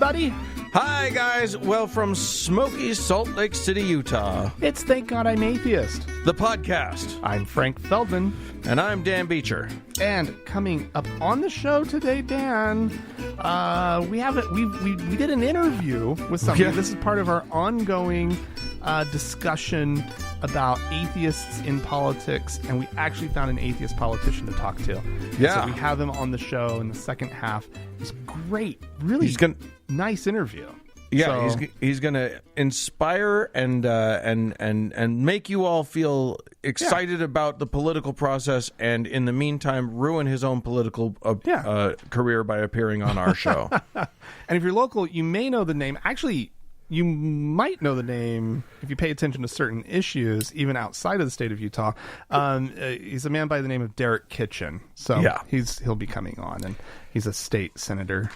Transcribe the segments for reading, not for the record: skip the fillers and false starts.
everybody. Hi, guys. Well, from smoky Salt Lake City, Utah. It's Thank God I'm Atheist. The podcast. I'm Frank Feldman. And I'm Dan Beecher. And coming up on the show today, Dan, we did an interview with somebody. Yeah. This is part of our ongoing discussion about atheists in politics, and we actually found an atheist politician to talk to. Yeah. So we have him on the show in the second half. It's great, really nice interview. Yeah, so, he's going to inspire and make you all feel excited about the political process, and in the meantime, ruin his own political career by appearing on our show. And if you're local, you may know the name. Actually, you might know the name if you pay attention to certain issues, even outside of the state of Utah. He's a man by the name of Derek Kitchen. So he'll be coming on, and he's a state senator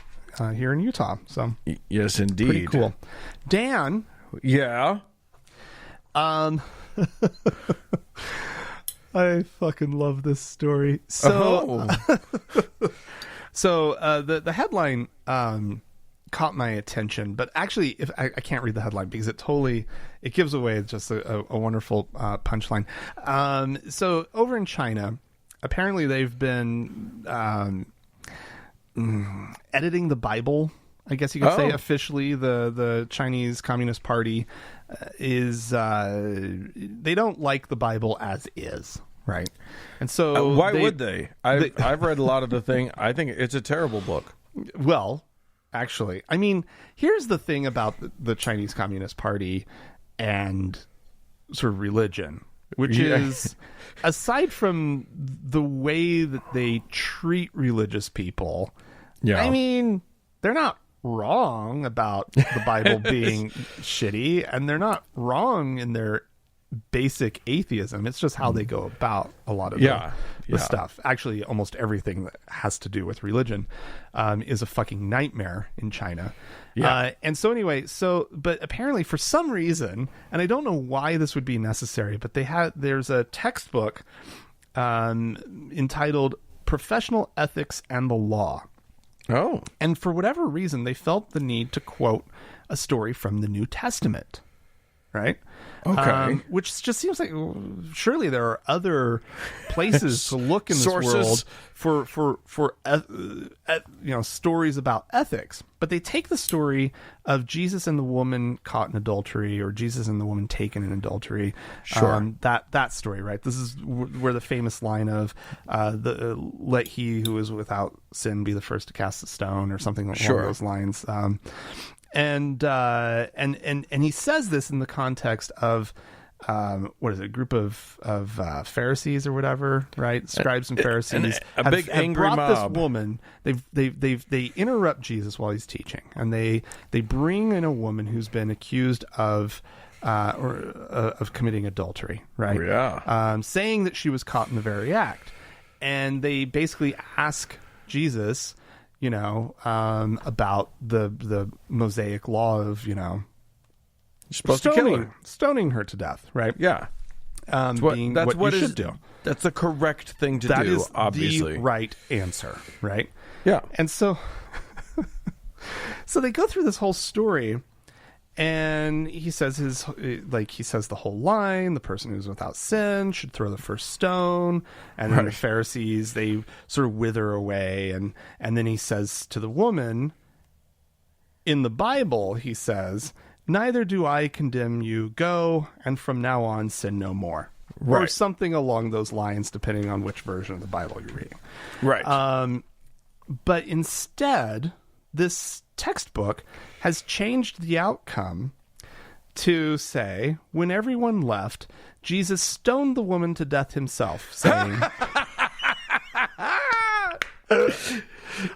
here in Utah. So yes, indeed. Pretty cool. Dan. Yeah. I fucking love this story. So, the headline caught my attention, but actually, if I can't read the headline because it gives away just a wonderful punchline. So over in China, apparently they've been editing the Bible, I guess you could say officially. The Chinese Communist Party is they don't like the Bible as is, right? And so why would they? I've read a lot of the thing. I think it's a terrible book. Well, actually, I mean, here's the thing about the Chinese Communist Party and sort of religion, which is, aside from the way that they treat religious people, I mean, they're not wrong about the Bible being shitty, and they're not wrong in their basic atheism. It's just how they go about a lot of the stuff. Actually, almost everything that has to do with religion is a fucking nightmare in China. And so anyway, but apparently for some reason, and I don't know why this would be necessary, but there's a textbook entitled Professional Ethics and the Law. Oh. And for whatever reason, they felt the need to quote a story from the New Testament. Right? Okay. Which just seems like surely there are other places to look in this world for stories about ethics. But they take the story of Jesus and the woman caught in adultery, or Jesus and the woman taken in adultery. Sure. That story, right? This is where the famous line of let he who is without sin be the first to cast the stone, or something along those lines. And he says this in the context of what is it? A group of Pharisees or whatever, right? Scribes and Pharisees, and big angry brought mob. This woman. They interrupt Jesus while he's teaching, and they bring in a woman who's been accused of committing adultery, right? Yeah. Saying that she was caught in the very act, and they basically ask Jesus, about the Mosaic law of, you're supposed to kill her. Stoning her to death, right? Yeah. That's what you should do. That's the correct thing to do, that is obviously. The right answer, right? Yeah. And so they go through this whole story, and he says the whole line, the person who's without sin should throw the first stone, and then the Pharisees, they sort of wither away, and then he says to the woman, in the Bible, he says, neither do I condemn you, go, and from now on sin no more. Right. Or something along those lines, depending on which version of the Bible you're reading. Right. But instead, this textbook has changed the outcome to say, when everyone left, Jesus stoned the woman to death himself, saying,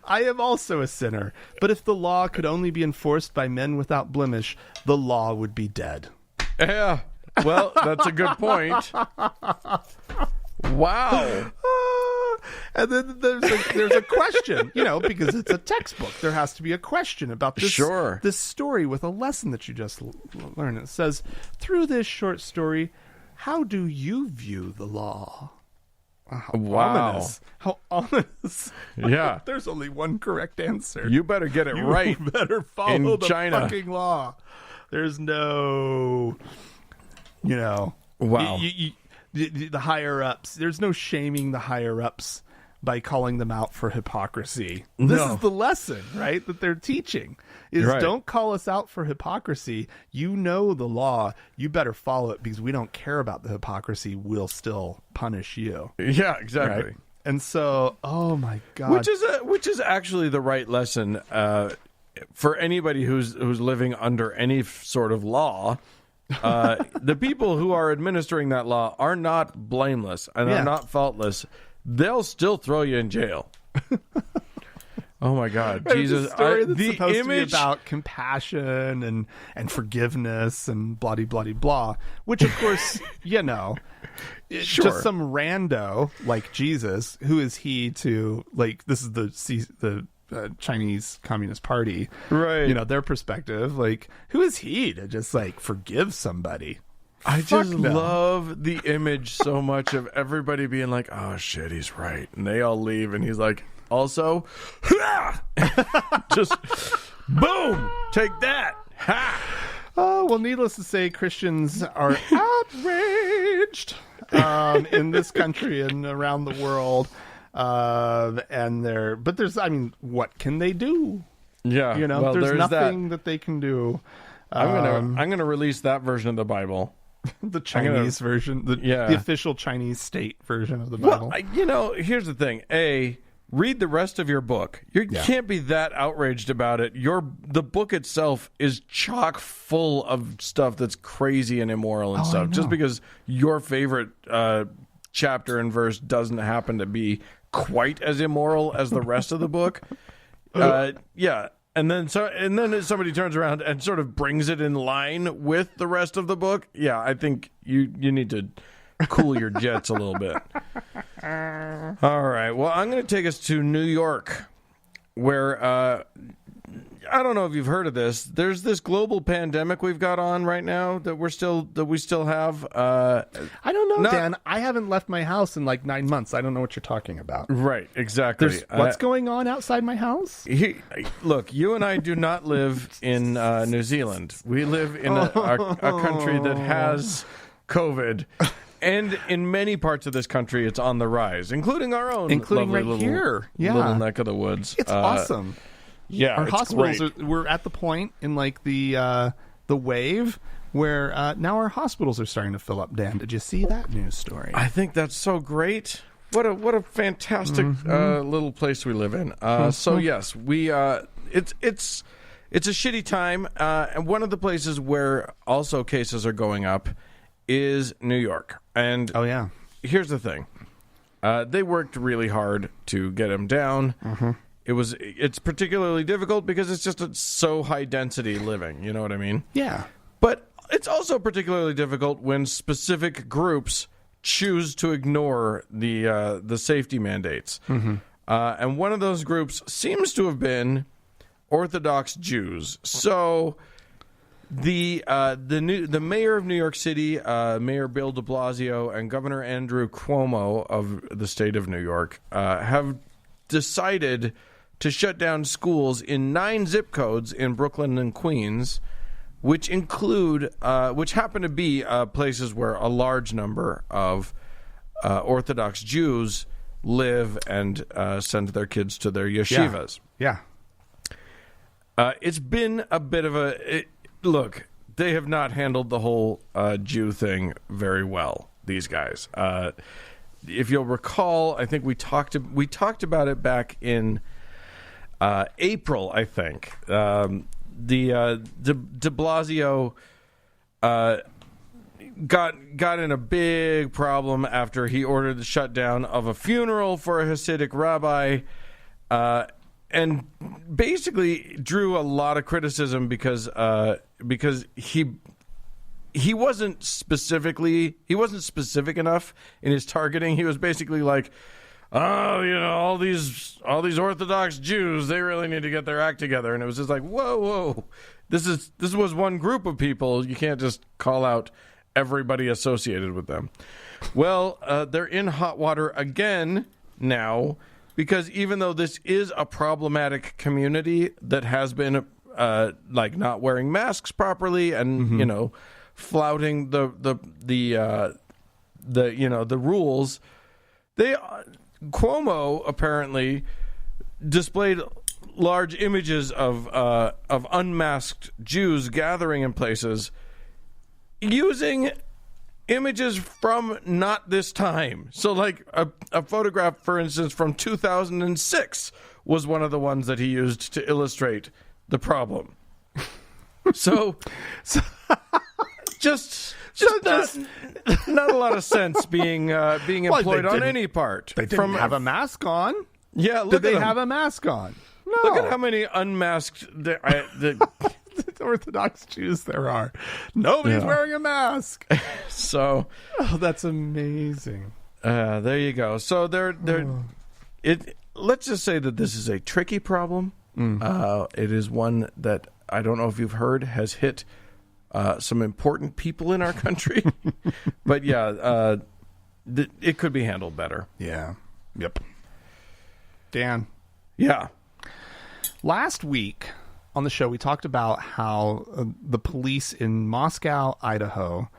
I am also a sinner, but if the law could only be enforced by men without blemish, the law would be dead. Yeah, well, that's a good point. Wow. And then there's a question, because it's a textbook. There has to be a question about this story with a lesson that you just learned. It says, through this short story, how do you view the law? How Wow. ominous. How ominous. Yeah. There's only one correct answer. You better get it right. You better follow in the China. fucking law. There's no, Wow. the higher ups. There's no shaming the higher ups by calling them out for hypocrisy. This No. is the lesson, right, that they're teaching is Right. don't call us out for hypocrisy. You know the law. You better follow it because we don't care about the hypocrisy. We'll still punish you. Yeah, exactly. Right? And so, oh my God. Which is actually the right lesson for anybody who's living under any sort of law. The people who are administering that law are not blameless and are not faultless. They'll still throw you in jail. Oh my God, Right, Jesus! it's a story that's the supposed image to be about compassion and forgiveness and blah blah blah, which of course Sure. just some rando like Jesus. Who is he to like? This is the Chinese Communist Party, right? Their perspective. Like, who is he to just like forgive somebody? I just no. love the image so much of everybody being like, "Oh shit, he's right," and they all leave, and he's like, "Also, just boom, take that." Ha! Oh, well, needless to say, Christians are outraged in this country and around the world. But there's, what can they do? Yeah, well, there's nothing that they can do. I'm gonna release that version of the Bible. The Chinese version, the official Chinese state version of the Bible. Well, here's the thing. Read the rest of your book. You can't be that outraged about it. The book itself is chock full of stuff that's crazy and immoral and stuff. Just because your favorite chapter and verse doesn't happen to be quite as immoral as the rest of the book. And then somebody turns around and sort of brings it in line with the rest of the book. Yeah, I think you need to cool your jets a little bit. All right. Well, I'm going to take us to New York, where I don't know if you've heard of this. There's this global pandemic we've got on right now that we still have. I don't know, Dan. I haven't left my house in like 9 months. I don't know what you're talking about. Right. Exactly. What's going on outside my house? Look, you and I do not live in New Zealand. We live in a country that has COVID. And in many parts of this country, it's on the rise, including our own, including right little, here, little neck of the woods. It's awesome. Yeah, our it's hospitals great. We're at the point in like the wave where now our hospitals are starting to fill up. Dan, did you see that news story? I think that's so great. What a fantastic little place we live in. So yes, we it's a shitty time, and one of the places where also cases are going up is New York. And here's the thing. They worked really hard to get him down. Mm-hmm. It's particularly difficult because it's just so high density living. You know what I mean? Yeah. But it's also particularly difficult when specific groups choose to ignore the safety mandates. Mm-hmm. And one of those groups seems to have been Orthodox Jews. So the mayor of New York City, Mayor Bill de Blasio, and Governor Andrew Cuomo of the state of New York have decided to shut down schools in 9 zip codes in Brooklyn and Queens, which happen to be places where a large number of Orthodox Jews live and send their kids to their yeshivas. Yeah. It's been a bit of look, they have not handled the whole Jew thing very well, these guys. If you'll recall, I think we talked about it back in April, I think. De Blasio got in a big problem after he ordered the shutdown of a funeral for a Hasidic rabbi, and basically drew a lot of criticism because he wasn't specific enough in his targeting. He was basically like, all these Orthodox Jews, they really need to get their act together. And it was just like, whoa, this was one group of people. You can't just call out everybody associated with them. Well, they're in hot water again now, because even though this is a problematic community that has been like not wearing masks properly and flouting the rules, Cuomo apparently displayed large images of unmasked Jews gathering in places using images from not this time. So like a photograph, for instance, from 2006 was one of the ones that he used to illustrate the problem. So just not a lot of sense being employed on any part. They didn't have a mask on. Yeah, did they have a mask on? No. Look at how many unmasked Orthodox Jews there are. Nobody's wearing a mask. So, that's amazing. There you go. So let's just say that this is a tricky problem. It is one that I don't know if you've heard has hit some important people in our country. But it could be handled better. Yeah. Yep. Dan. Yeah. Last week on the show, we talked about how the police in Moscow, Idaho,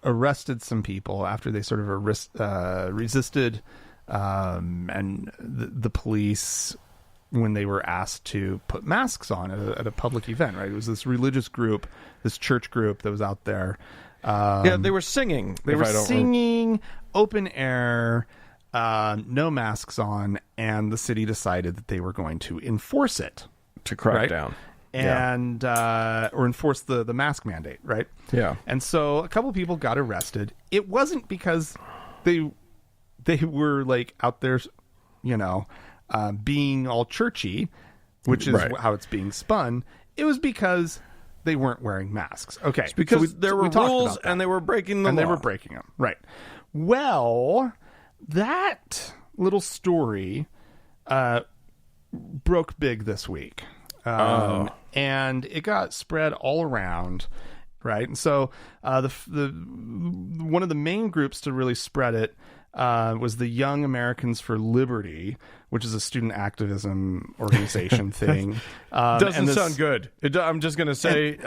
arrested some people after they sort of resisted, and the police, when they were asked to put masks on at a public event, right? It was this religious group, this church group that was out there. They were singing. They were singing, open air, no masks on, and the city decided that they were going to enforce it. To crack down. And or enforce the mask mandate, right? Yeah. And so a couple of people got arrested. It wasn't because they were like out there, being all churchy, which is how it's being spun. It was because they weren't wearing masks. Okay. It's because there were rules and they were breaking them. And they were breaking them. Right. Well, that little story broke big this week. And it got spread all around, right? And so the one of the main groups to really spread it was the Young Americans for Liberty, which is a student activism organization thing. Doesn't sound good. I'm just going to say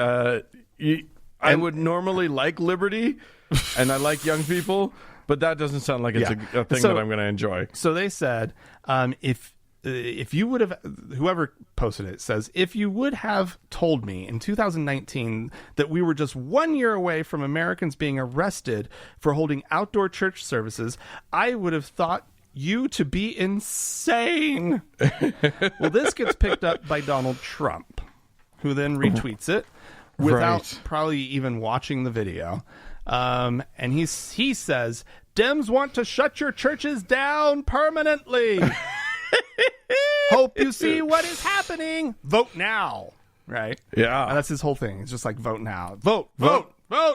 I would normally like liberty, and I like young people, but that doesn't sound like it's a thing that I'm going to enjoy. So they said, if you would have, whoever posted it says, if you would have told me in 2019 that we were just 1 year away from Americans being arrested for holding outdoor church services, I would have thought you to be insane. Well, this gets picked up by Donald Trump, who then retweets it without probably even watching the video. And he says, Dems want to shut your churches down permanently. Hope you see what is happening. Vote now. Right? Yeah. And that's his whole thing. It's just like, vote now. Vote.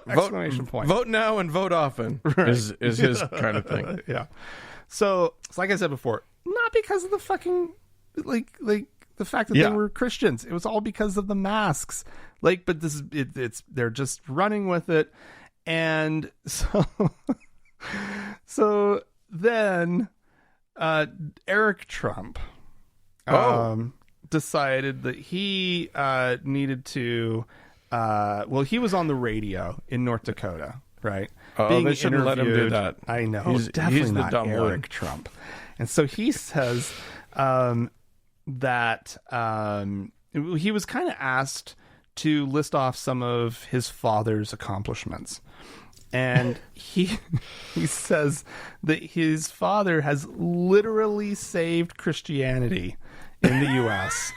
Exclamation point. Vote now and vote often is his kind of thing. Yeah. So, like I said before, not because of the fucking, like the fact that they were Christians. It was all because of the masks. But they're just running with it. And so then Eric Trump decided that he needed to he was on the radio in North Dakota, right? They shouldn't let him do that. I know. He's definitely the not dumb Eric one. Trump. And so he says that he was kind of asked to list off some of his father's accomplishments. And he says that his father has literally saved Christianity in the U.S.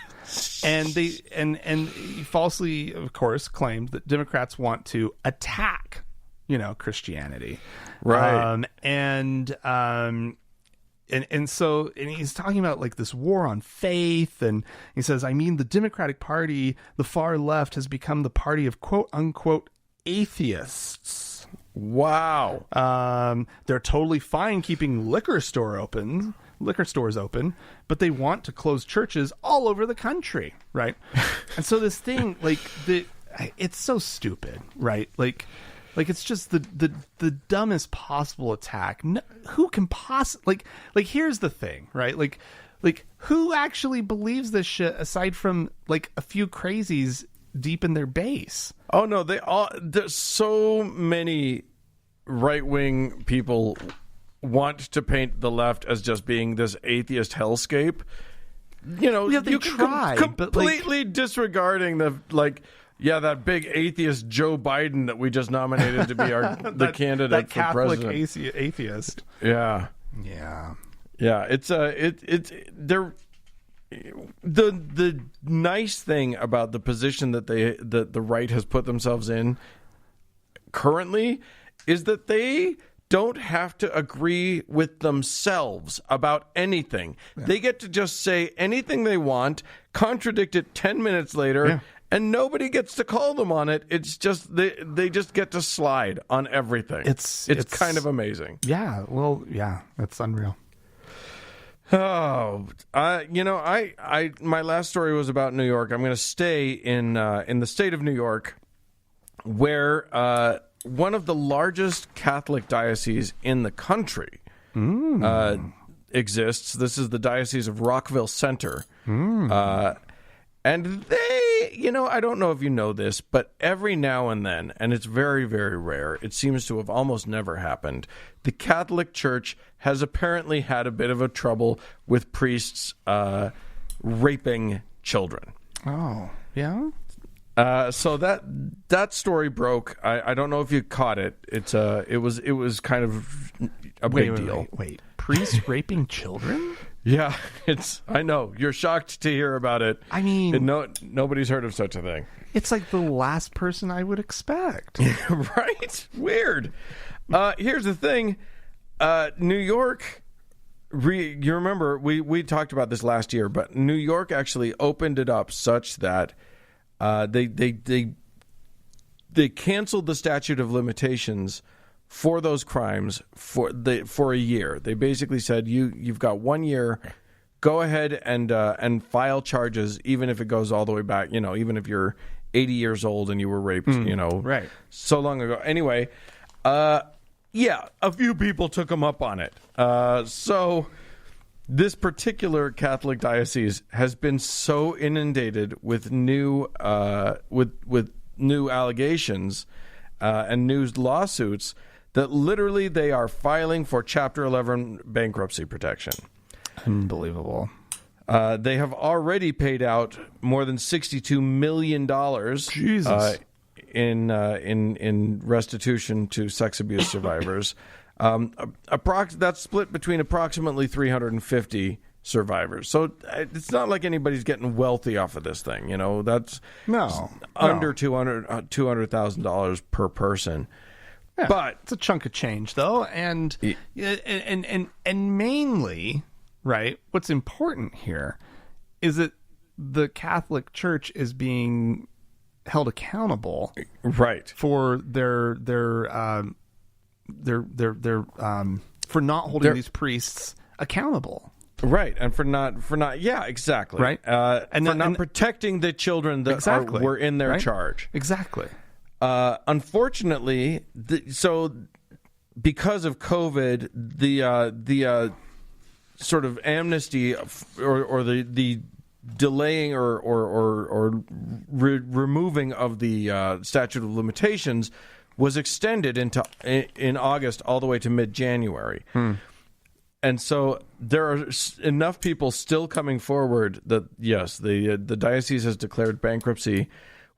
and he falsely, of course, claimed that Democrats want to attack, Christianity, right? And he's talking about like this war on faith, and he says, I mean, the Democratic Party, the far left, has become the party of quote unquote atheists. Wow. They're totally fine keeping liquor stores open, but they want to close churches all over the country, right? And so this thing, it's so stupid, right? Like, Like, it's just the dumbest possible attack. No, who can possibly like? Here's the thing, right? Like who actually believes this shit aside from like a few crazies deep in their base? Oh no, there's so many right-wing people want to paint the left as just being this atheist hellscape. You know, they try, completely disregarding that big atheist Joe Biden that we just nominated to be the candidate that for Catholic president. atheist. Yeah. It's they're the nice thing about the position that the right has put themselves in currently is that they don't have to agree with themselves about anything. Yeah. They get to just say anything they want, contradict it 10 minutes later, and nobody gets to call them on it. It's just they just get to slide on everything. It's kind of amazing. Yeah, well, yeah, it's unreal. Oh, my last story was about New York. I'm going to stay in the state of New York, where one of the largest Catholic dioceses in the country exists. This is the Diocese of Rockville Center. And they, I don't know if you know this, but every now and then, and it's very, very rare, it seems to have almost never happened, the Catholic Church has apparently had a bit of a trouble with priests raping children. Oh, yeah? So that story broke. I don't know if you caught it. It was kind of a big deal. Wait. Priests raping children? Yeah, I know you're shocked to hear about it. I mean, nobody's heard of such a thing. It's like the last person I would expect. Right? Weird. Here's the thing. New York. You remember we talked about this last year, but New York actually opened it up such that they canceled the statute of limitations for those crimes for a year. They basically said you've got 1 year. Go ahead and file charges, even if it goes all the way back. Even if you're 80 years old and you were raped. Right. So long ago. Anyway, a few people took them up on it. So this particular Catholic diocese has been so inundated with new new allegations and new lawsuits that literally they are filing for Chapter 11 bankruptcy protection. Unbelievable. They have already paid out more than $62 million Jesus. In restitution to sex abuse survivors. That's split between approximately 350 survivors. So it's not like anybody's getting wealthy off of this thing. That's under $200,000 per person. Yeah, but it's a chunk of change, though, and mainly, right. What's important here is that the Catholic Church is being held accountable, right, for their for not holding these priests accountable. Right, and for not, yeah, exactly, right, and for not protecting the children that were in their charge. Exactly. Unfortunately, so because of COVID, the sort of amnesty or the delaying or removing of the statute of limitations was extended in August all the way to mid-January. And so there are enough people still coming forward that, yes, the diocese has declared bankruptcy,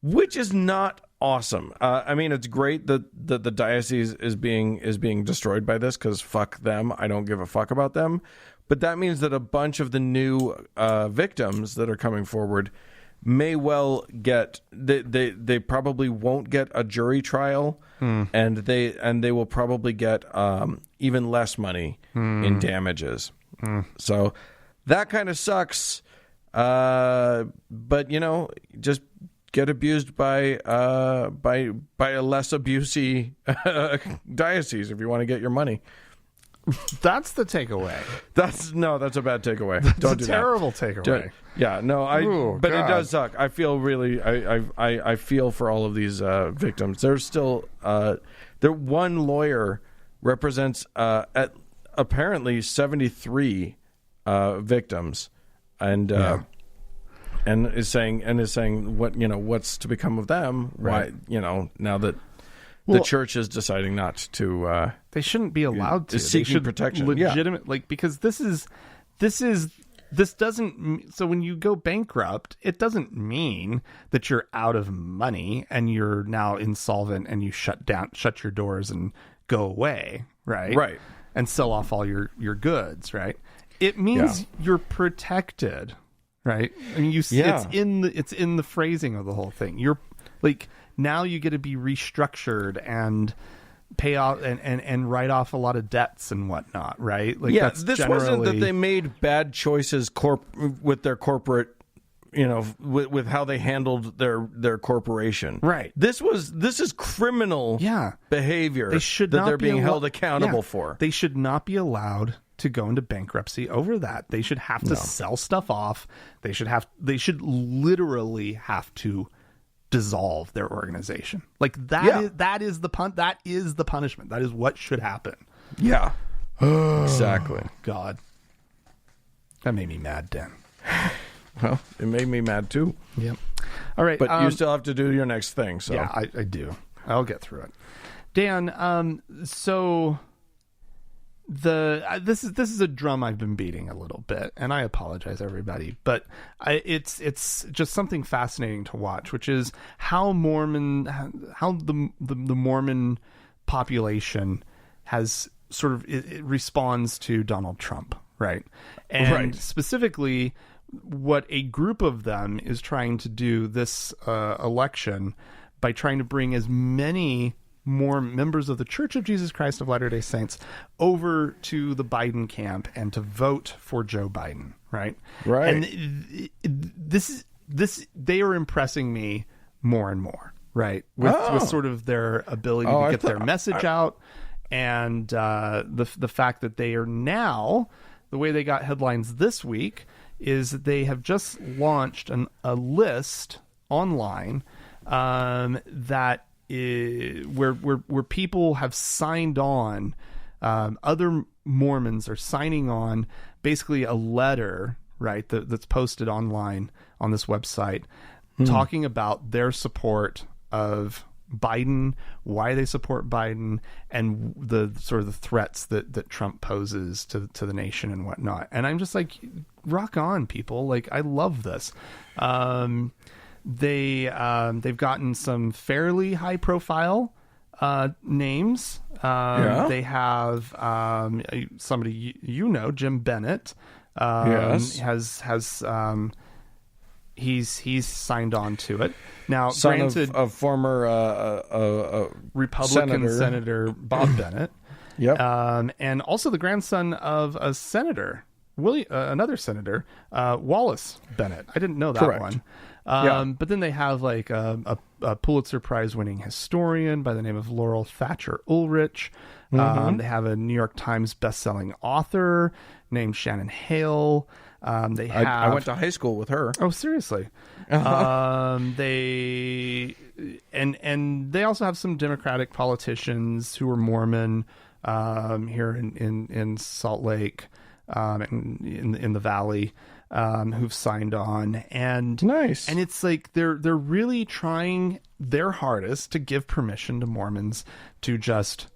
which is not awesome. I mean, it's great that the diocese is being destroyed by this, because fuck them. I don't give a fuck about them. But that means that a bunch of the new victims that are coming forward may well get they probably won't get a jury trial, and they will probably get even less money in damages. So that kind of sucks. But just get abused by a less abusey diocese if you want to get your money. That's the takeaway. That's a bad takeaway. Don't do that. Terrible takeaway. But it does suck. I feel really, I feel for all of these victims. There's still, one lawyer represents apparently 73 victims, and is saying what's to become of them? Right. Why now that the church is deciding not to. They shouldn't be allowed to. Seeking they should protection. Legitimate, because this doesn't. So when you go bankrupt, it doesn't mean that you're out of money and you're now insolvent and you shut your doors and go away, right? Right. And sell off all your goods, right? It means you're protected, right? I mean, it's in the phrasing of the whole thing. You're like, now you get to be restructured and pay off and write off a lot of debts and whatnot, right? Like, this wasn't that they made bad choices with their corporate, with how they handled their corporation. Right. This is criminal behavior they're being held accountable for. They should not be allowed to go into bankruptcy over that. They should have to sell stuff off. They should literally have to dissolve their organization. Like that is the punishment. That is what should happen. Yeah. Exactly. God. That made me mad, Dan. Well, it made me mad too. Yep. All right. But you still have to do your next thing. So yeah, I do. I'll get through it. Dan, so this is a drum I've been beating a little bit, and I apologize, everybody, but it's just something fascinating to watch, which is how the Mormon population has sort of it responds to Donald Trump, right? And specifically, what a group of them is trying to do this election by trying to bring as many more members of the Church of Jesus Christ of Latter-day Saints over to the Biden camp and to vote for Joe Biden, right? Right. And they are impressing me more and more, right? With sort of their ability to get their message out, and the fact that they are now, the way they got headlines this week is that they have just launched a list online that where people have signed on, other Mormons are signing on, basically a letter, right, that's posted online on this website, talking about their support of Biden, why they support Biden, and the sort of the threats that Trump poses to the nation and whatnot. And I'm just like, rock on, people! Like, I love this. They've gotten some fairly high profile names. They have somebody Jim Bennett. He's signed on to it now. Son granted, of former Republican Senator Bob Bennett. Yep. And also the grandson of a senator, another senator, Wallace Bennett. I didn't know that one. But then they have like a Pulitzer Prize winning historian by the name of Laurel Thatcher Ulrich. They have a New York Times bestselling author named Shannon Hale. I went to high school with her. Oh, seriously? They also have some Democratic politicians who are Mormon here in Salt Lake, in the Valley. Who've signed on, and nice. And it's like they're really trying their hardest to give permission to Mormons to just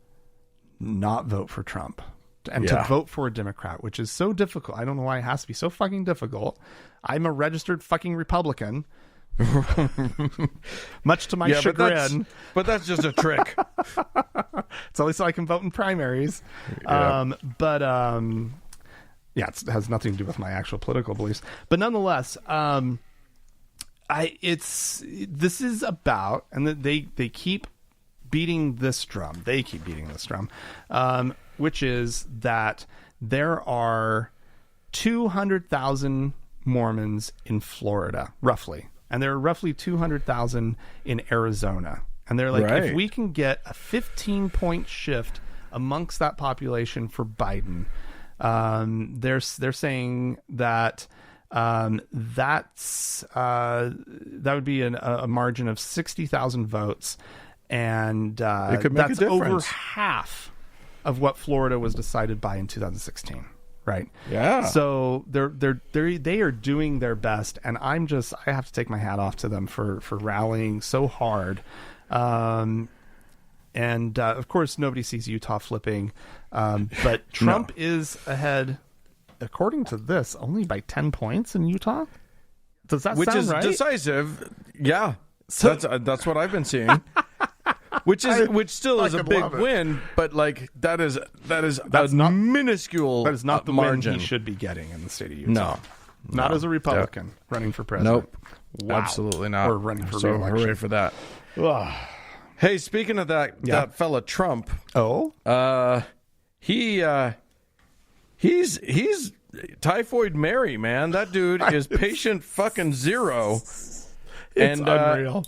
not vote for Trump and to vote for a Democrat, which is so difficult. I don't know why it has to be so fucking difficult. I'm a registered fucking Republican, much to my chagrin. But that's just a trick. It's only so I can vote in primaries. It has nothing to do with my actual political beliefs, but nonetheless, this is about, and they keep beating this drum. They keep beating this drum, which is that there are 200,000 Mormons in Florida, roughly, and there are roughly 200,000 in Arizona. And they're like, if we can get a 15-point shift amongst that population for Biden. They're saying that that would be a margin of 60,000 votes, and it could make that's a difference. over half of what Florida was decided by in 2016. Right. Yeah. So they are doing their best, and I have to take my hat off to them for rallying so hard. And of course, nobody sees Utah flipping, but Trump is ahead, according to this, only by 10 points in Utah. Does that Which sound is right? decisive? Yeah. So, that's what I've been seeing. Which still is a big win, but like that's not minuscule. That is not the margin win he should be getting in the state of Utah. No, not as a Republican running for president. Nope, wow. Absolutely not. Or running for so re-election. hooray for that. Hey, speaking of that fella Trump. Oh, he's Typhoid Mary, man. That dude is patient fucking zero. It's unreal.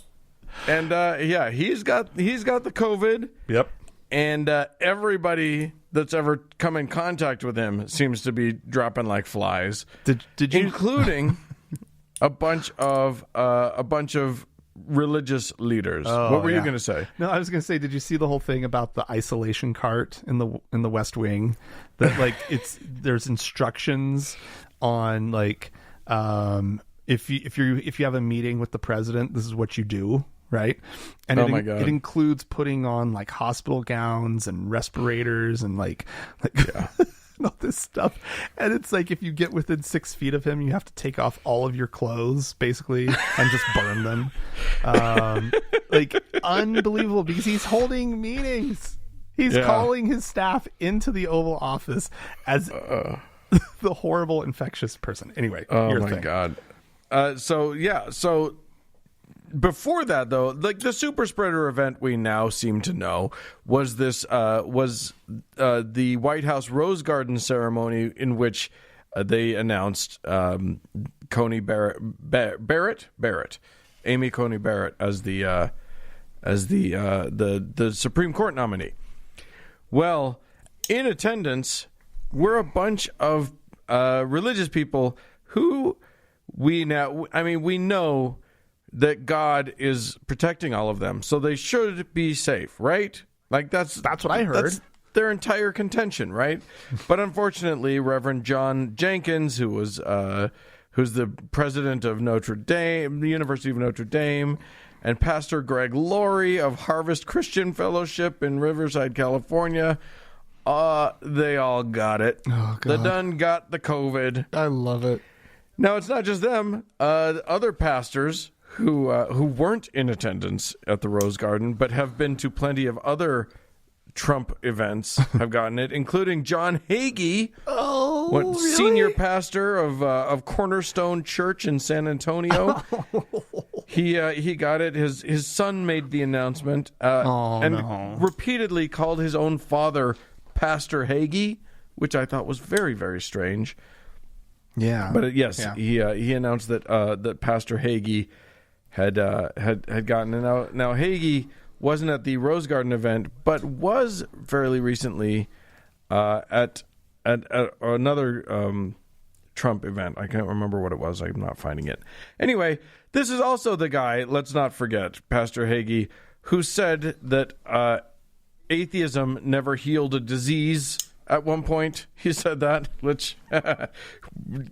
And he's got the COVID. Yep. And everybody that's ever come in contact with him seems to be dropping like flies. Did you, including a bunch of religious leaders? What were you going to say? No, I was going to say, did you see the whole thing about the isolation cart in the West Wing? That like there's instructions on like if you have a meeting with the president, this is what you do. Right. And it includes putting on like hospital gowns and respirators and like all this stuff. And it's like, if you get within 6 feet of him, you have to take off all of your clothes basically and just burn them. Like unbelievable, because he's holding meetings. He's calling his staff into the Oval Office as the horrible infectious person. Anyway. Oh my God. So before that, though, like the super spreader event we now seem to know was the White House Rose Garden ceremony in which they announced Coney Barrett, Amy Coney Barrett as the Supreme Court nominee. Well, in attendance were a bunch of religious people who we know that God is protecting all of them, so they should be safe, right? Like that's what I heard. That's their entire contention, right? But unfortunately, Reverend John Jenkins, who's the president of Notre Dame, the University of Notre Dame, and Pastor Greg Laurie of Harvest Christian Fellowship in Riverside, California, they all got it. Oh, God. They done got the COVID. I love it. Now, it's not just them. Other pastors who weren't in attendance at the Rose Garden but have been to plenty of other Trump events have gotten it, including John Hagee, really? Senior pastor of Cornerstone Church in San Antonio. He got it. His son made the announcement repeatedly called his own father Pastor Hagee, which I thought was very, very strange. Yeah, but he announced that Pastor Hagee had gotten it. Now Hagee wasn't at the Rose Garden event, but was fairly recently at another Trump event. I can't remember what it was. I'm not finding it. Anyway, this is also the guy, let's not forget, Pastor Hagee, who said that atheism never healed a disease. At one point, he said that, which,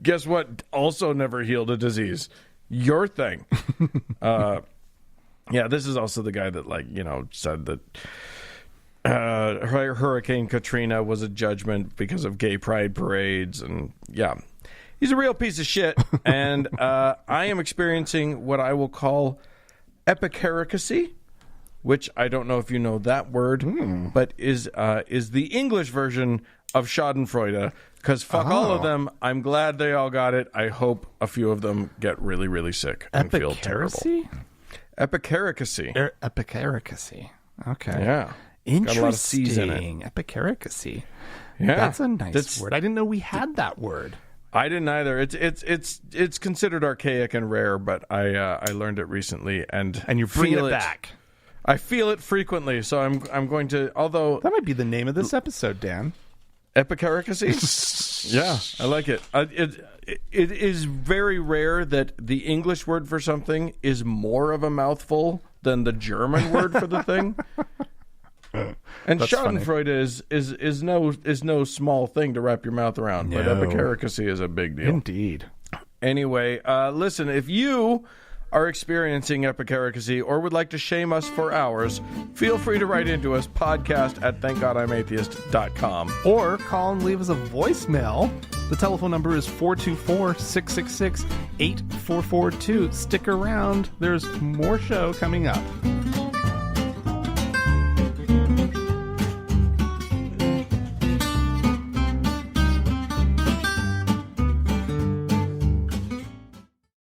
guess what, also never healed a disease? Your thing. This is also the guy that, said that Hurricane Katrina was a judgment because of gay pride parades. And, he's a real piece of shit. And I am experiencing what I will call epicaricacy, which I don't know if you know that word, but is the English version of Schadenfreude, because fuck all of them. I'm glad they all got it. I hope a few of them get really, really sick and feel terrible. Epicaricacy. Epicaricacy. Okay. Yeah. Interesting. Got a lot of C's in it. Epicaricacy. Yeah. That's a nice word. I didn't know we had that word. I didn't either. It's considered archaic and rare, but I learned it recently and you're bringing it back. I feel it frequently, so I'm going to. Although that might be the name of this episode, Dan. Epicaricacy? Yeah, I like it. It is very rare that the English word for something is more of a mouthful than the German word for the thing. And That's Schadenfreude is no small thing to wrap your mouth around, but epicaricacy is a big deal. Indeed. Anyway, listen, if you are experiencing epicaricacy or would like to shame us for ours, feel free to write into us, podcast@thankgodimatheist.com. Or call and leave us a voicemail. The telephone number is 424-666-8442. Stick around. There's more show coming up.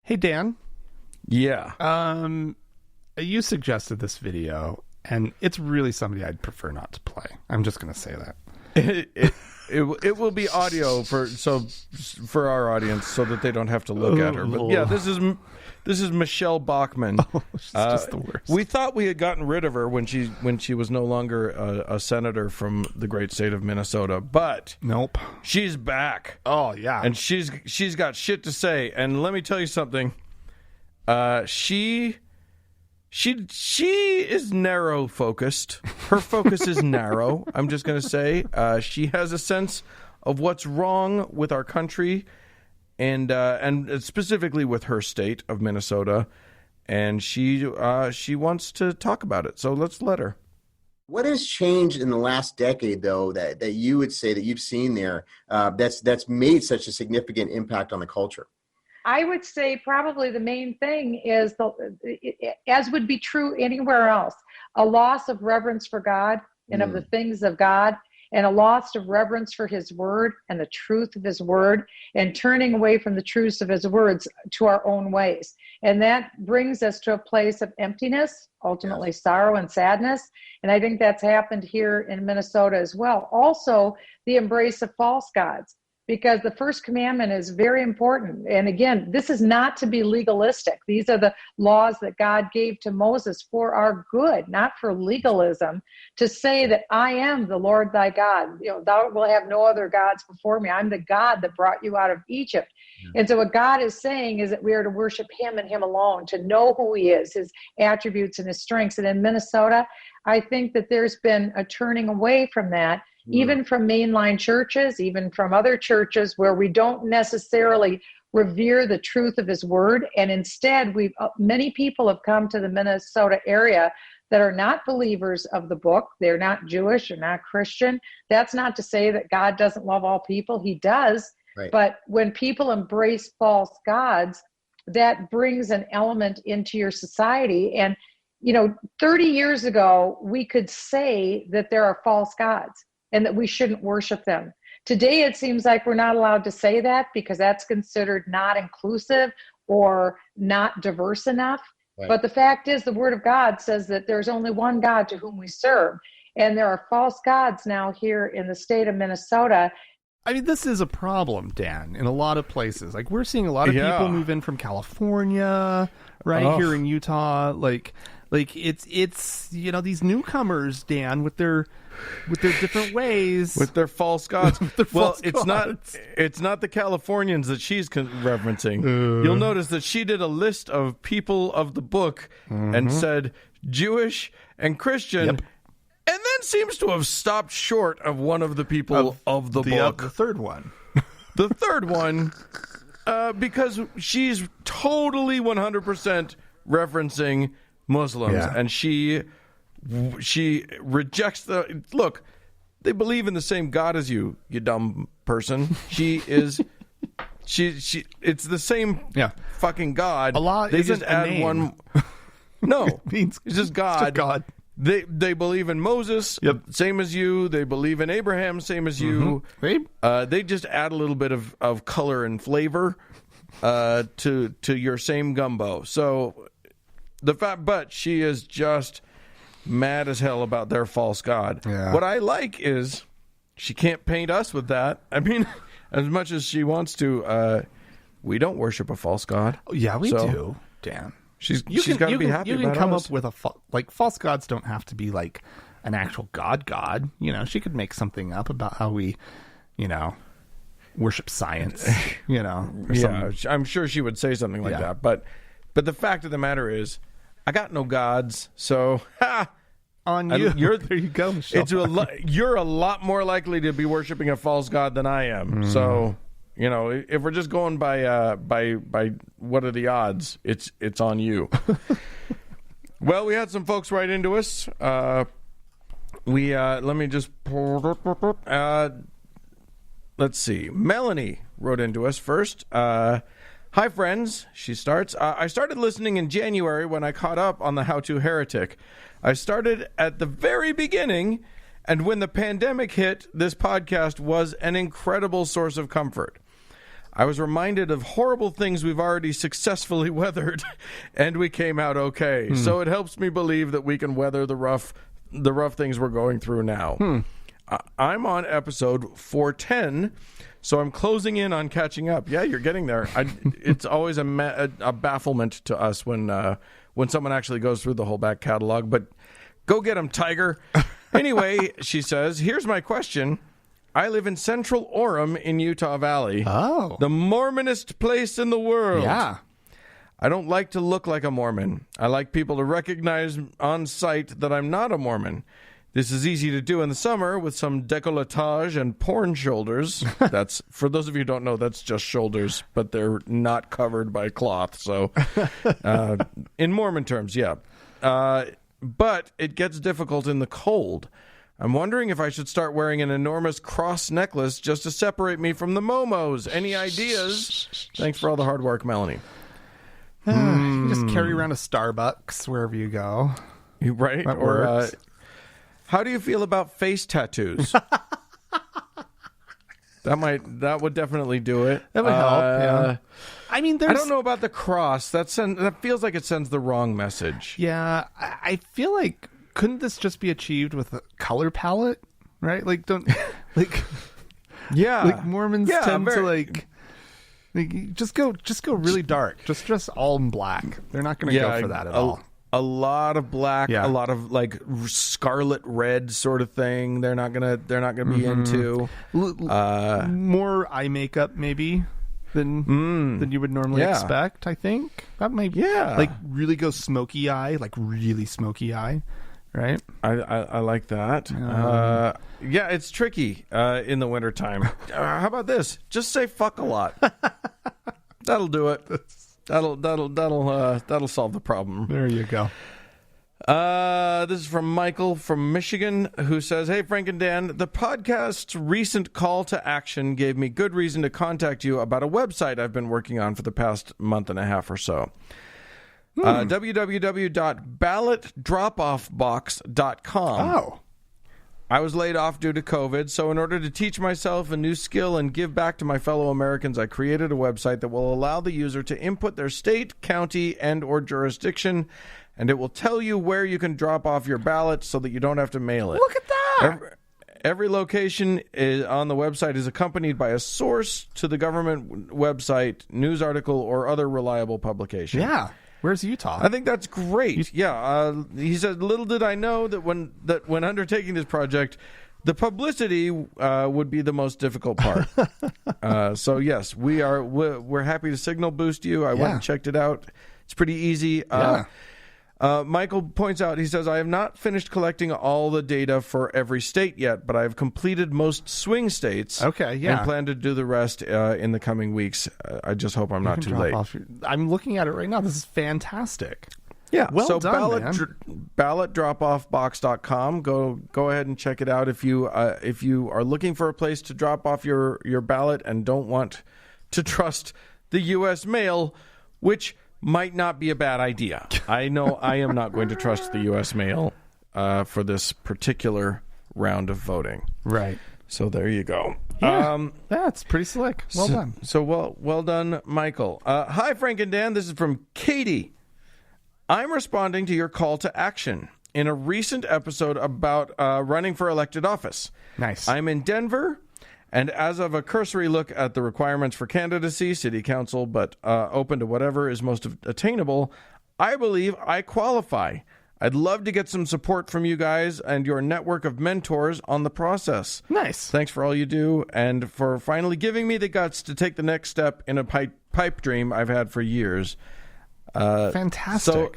Hey, Dan. Yeah. You suggested this video, and it's really somebody I'd prefer not to play. I'm just going to say that. It will be audio for our audience, so that they don't have to look at her. But yeah, this is Michelle Bachmann. Oh, she's just the worst. We thought we had gotten rid of her when she was no longer a senator from the great state of Minnesota, but nope, she's back. Oh yeah, and she's got shit to say. And let me tell you something. She is narrow focused. Her focus is narrow. I'm just going to say she has a sense of what's wrong with our country, and specifically with her state of Minnesota, and she wants to talk about it. So let's let her. What has changed in the last decade, though, that you would say that you've seen there that's made such a significant impact on the culture? I would say probably the main thing is, as would be true anywhere else, a loss of reverence for God and of the things of God, and a loss of reverence for his word and the truth of his word, and turning away from the truths of his words to our own ways. And that brings us to a place of emptiness, ultimately sorrow and sadness. And I think that's happened here in Minnesota as well. Also, the embrace of false gods. Because the first commandment is very important. And again, this is not to be legalistic. These are the laws that God gave to Moses for our good, not for legalism, to say that I am the Lord thy God. You know, thou will have no other gods before me. I'm the God that brought you out of Egypt. Yeah. And so what God is saying is that we are to worship him and him alone, to know who he is, his attributes and his strengths. And in Minnesota, I think that there's been a turning away from that, even from mainline churches, even from other churches where we don't necessarily revere the truth of his word. And instead, many people have come to the Minnesota area that are not believers of the book. They're not Jewish or not Christian. That's not to say that God doesn't love all people. He does. Right. But when people embrace false gods, that brings an element into your society. And, 30 years ago, we could say that there are false gods and that we shouldn't worship them. Today, it seems like we're not allowed to say that because that's considered not inclusive or not diverse enough. Right. But the fact is, the Word of God says that there's only one God to whom we serve. And there are false gods now here in the state of Minnesota. I mean, this is a problem, Dan, in a lot of places. Like, we're seeing a lot of people move in from California, right, here in Utah. Like it's these newcomers, Dan, with their different ways, with their false gods. It's not the Californians that she's referencing. You'll notice that she did a list of people of the book and said Jewish and Christian, and then seems to have stopped short of one of the people of the book. The third one. The third one, because she's totally 100% referencing Muslims, and she rejects the look. They believe in the same God as you dumb person. It's the same fucking God. Allah they isn't just add name. one. No, it's just God. It's just God. They believe in Moses, same as you. They believe in Abraham, same as you. They just add a little bit of color and flavor to your same gumbo. So but she is just mad as hell about their false god. Yeah. What I like is she can't paint us with that. I mean, as much as she wants to, we don't worship a false god. Yeah, we do, Dan. She's got to be happy about You can come us. up with false gods don't have to be like an actual god. You know, she could make something up about how we, you know, worship science. You know, yeah, I'm sure she would say something like that. But the fact of the matter is, I got no gods, so on you. There you go, Michelle. You're a lot more likely to be worshiping a false god than I am. So, you know, if we're just going by what are the odds, it's on you. Well, we had some folks write into us. Let me just let's see. Melanie wrote into us first. Hi, friends. She starts. I started listening in January when I caught up on the How to Heretic. I started at the very beginning, and when the pandemic hit, this podcast was an incredible source of comfort. I was reminded of horrible things we've already successfully weathered, and we came out okay. So it helps me believe that we can weather the rough things we're going through now. I'm on episode 410, so I'm closing in on catching up. Yeah, you're getting there. It's always a bafflement to us when someone actually goes through the whole back catalog, but go get them, Tiger. Anyway, she says, here's my question. I live in Central Orem in Utah Valley. Oh. The Mormonist place in the world. Yeah. I don't like to look like a Mormon. I like people to recognize on sight that I'm not a Mormon. This is easy to do in the summer with some décolletage and porn shoulders. That's, for those of you who don't know, that's just shoulders, but they're not covered by cloth. So, in Mormon terms, yeah. But it gets difficult in the cold. I'm wondering if I should start wearing an enormous cross necklace just to separate me from the momos. Any ideas? Thanks for all the hard work, Melanie. You just carry around a Starbucks wherever you go. Right? That works. How do you feel about face tattoos? That would definitely do it. That would help, yeah. I mean, I don't know about the cross. That feels like it sends the wrong message. Yeah, I feel like, couldn't this just be achieved with a color palette, right? Like, yeah, like Mormons tend to like just go really dark, just dress all in black. They're not going to go for that at all. A lot of black, a lot of like scarlet red sort of thing. They're not gonna be into more eye makeup maybe than you would normally expect. I think that might like really go smoky eye, like really smoky eye, right? I like that. Yeah, it's tricky in the wintertime. How about this? Just say fuck a lot. That'll do it. That'll solve the problem. There you go. This is from Michael from Michigan, who says, "Hey, Frank and Dan, the podcast's recent call to action gave me good reason to contact you about a website I've been working on for the past month and a half or so. www.ballotdropoffbox.com. Oh. I was laid off due to COVID, so in order to teach myself a new skill and give back to my fellow Americans, I created a website that will allow the user to input their state, county, and or jurisdiction, and it will tell you where you can drop off your ballot so that you don't have to mail it. Look at that! Every location on the website is accompanied by a source to the government website, news article, or other reliable publication. Yeah. Where's Utah? I think that's great. Yeah, he said, little did I know that when undertaking this project, the publicity would be the most difficult part. So yes, we're happy to signal boost you. I went and checked it out. It's pretty easy. Michael points out, he says, I have not finished collecting all the data for every state yet, but I have completed most swing states. Okay, yeah. And plan to do the rest in the coming weeks. I just hope I'm not too late. I'm looking at it right now. This is fantastic. Yeah, well done, ballotdropoffbox.com. Go ahead and check it out if you are looking for a place to drop off your ballot and don't want to trust the U.S. mail, which might not be a bad idea. I know I am not going to trust the U.S. mail for this particular round of voting. Right. So there you go. Yeah, that's pretty slick. Well done. So well done, Michael. Hi, Frank and Dan. This is from Katie. I'm responding to your call to action in a recent episode about running for elected office. Nice. I'm in Denver, and as of a cursory look at the requirements for candidacy, city council, but open to whatever is most attainable, I believe I qualify. I'd love to get some support from you guys and your network of mentors on the process. Nice. Thanks for all you do and for finally giving me the guts to take the next step in a pipe dream I've had for years. Fantastic. So,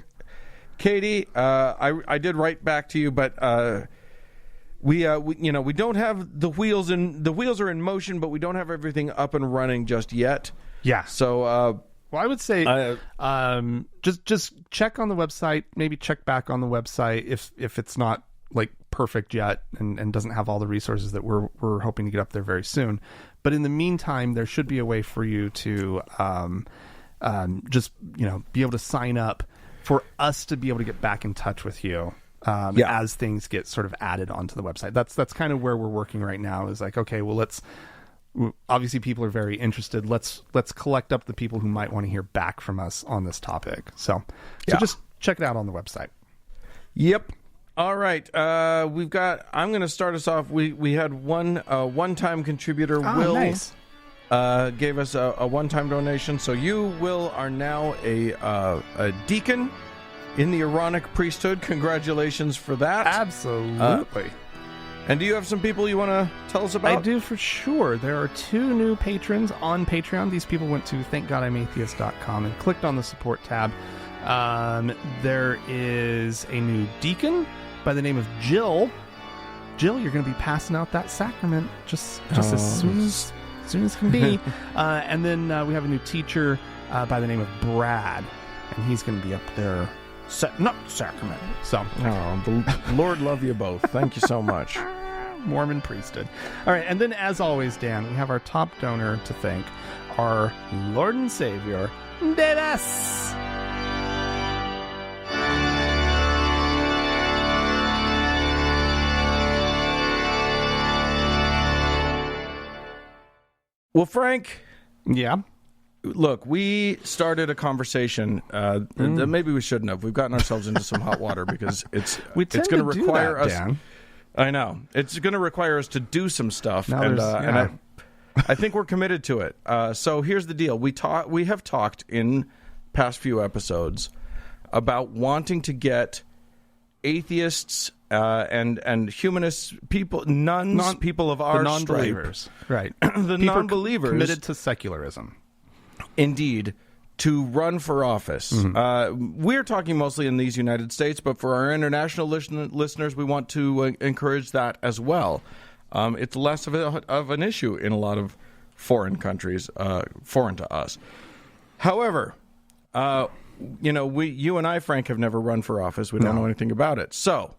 Katie, I did write back to you, but we don't have the wheels are in motion, but we don't have everything up and running just yet. Yeah. So, well, I would say just check on the website. Maybe check back on the website if it's not like perfect yet and doesn't have all the resources that we're hoping to get up there very soon. But in the meantime, there should be a way for you to just be able to sign up for us to be able to get back in touch with you as things get sort of added onto the website. That's kind of where we're working right now. Is like, okay, well, obviously people are very interested. Let's collect up the people who might want to hear back from us on this topic. So just check it out on the website. Yep. All right. I'm going to start us off. We had one-time contributor, Will. Nice. Gave us a one-time donation. So you, Will, are now a deacon in the Aaronic priesthood. Congratulations for that. Absolutely. And do you have some people you want to tell us about? I do, for sure. There are 2 new patrons on Patreon. These people went to thankgodimatheist.com and clicked on the support tab. There is a new deacon by the name of Jill. Jill, you're going to be passing out that sacrament just as soon as can be. And then we have a new teacher by the name of Brad, and he's going to be up there setting up the sacrament. So, the Lord love you both. Thank you so much. Mormon priesthood. All right, and then as always, Dan, we have our top donor to thank, our Lord and Savior, Davis. Well, Frank. Yeah. Look, we started a conversation that maybe we shouldn't have. We've gotten ourselves into some hot water because it's going to require us. Dan. I know it's going to require us to do some stuff, and I think we're committed to it. So here's the deal: we have talked in past few episodes about wanting to get atheists and humanists, people, nuns, people of our non-believers, right? The non-believers committed to secularism. Indeed, to run for office. We're talking mostly in these United States, but for our international listeners, we want to encourage that as well. It's less of an issue in a lot of foreign countries, foreign to us. However, you and I, Frank, have never run for office. We don't know anything about it. So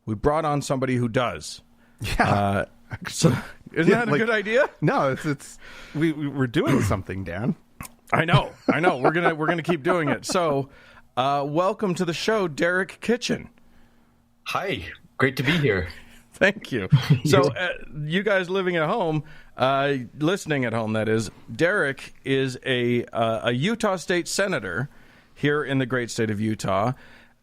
we brought on somebody who does. Yeah. So isn't that a good idea? No, we're doing something, Dan. I know. We're gonna keep doing it. So, welcome to the show, Derek Kitchen. Hi, great to be here. Thank you. So, you guys living at home, listening at home, that is, Derek is a Utah State Senator here in the great state of Utah.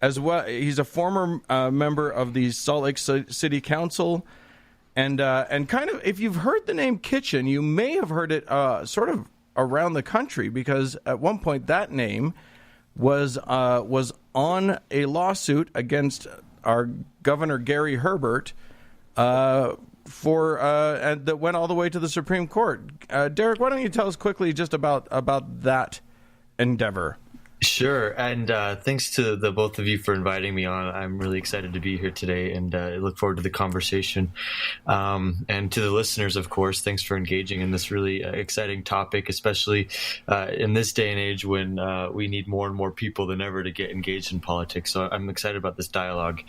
As well, he's a former member of the Salt Lake City Council, and kind of, if you've heard the name Kitchen, you may have heard it sort of around the country, because at one point that name was on a lawsuit against our Governor Gary Herbert and that went all the way to the Supreme Court. Derek, why don't you tell us quickly just about that endeavor? Sure, and thanks to the both of you for inviting me on. I'm really excited to be here today, and I look forward to the conversation. And to the listeners, of course, thanks for engaging in this really exciting topic, especially in this day and age when we need more and more people than ever to get engaged in politics. So I'm excited about this dialogue.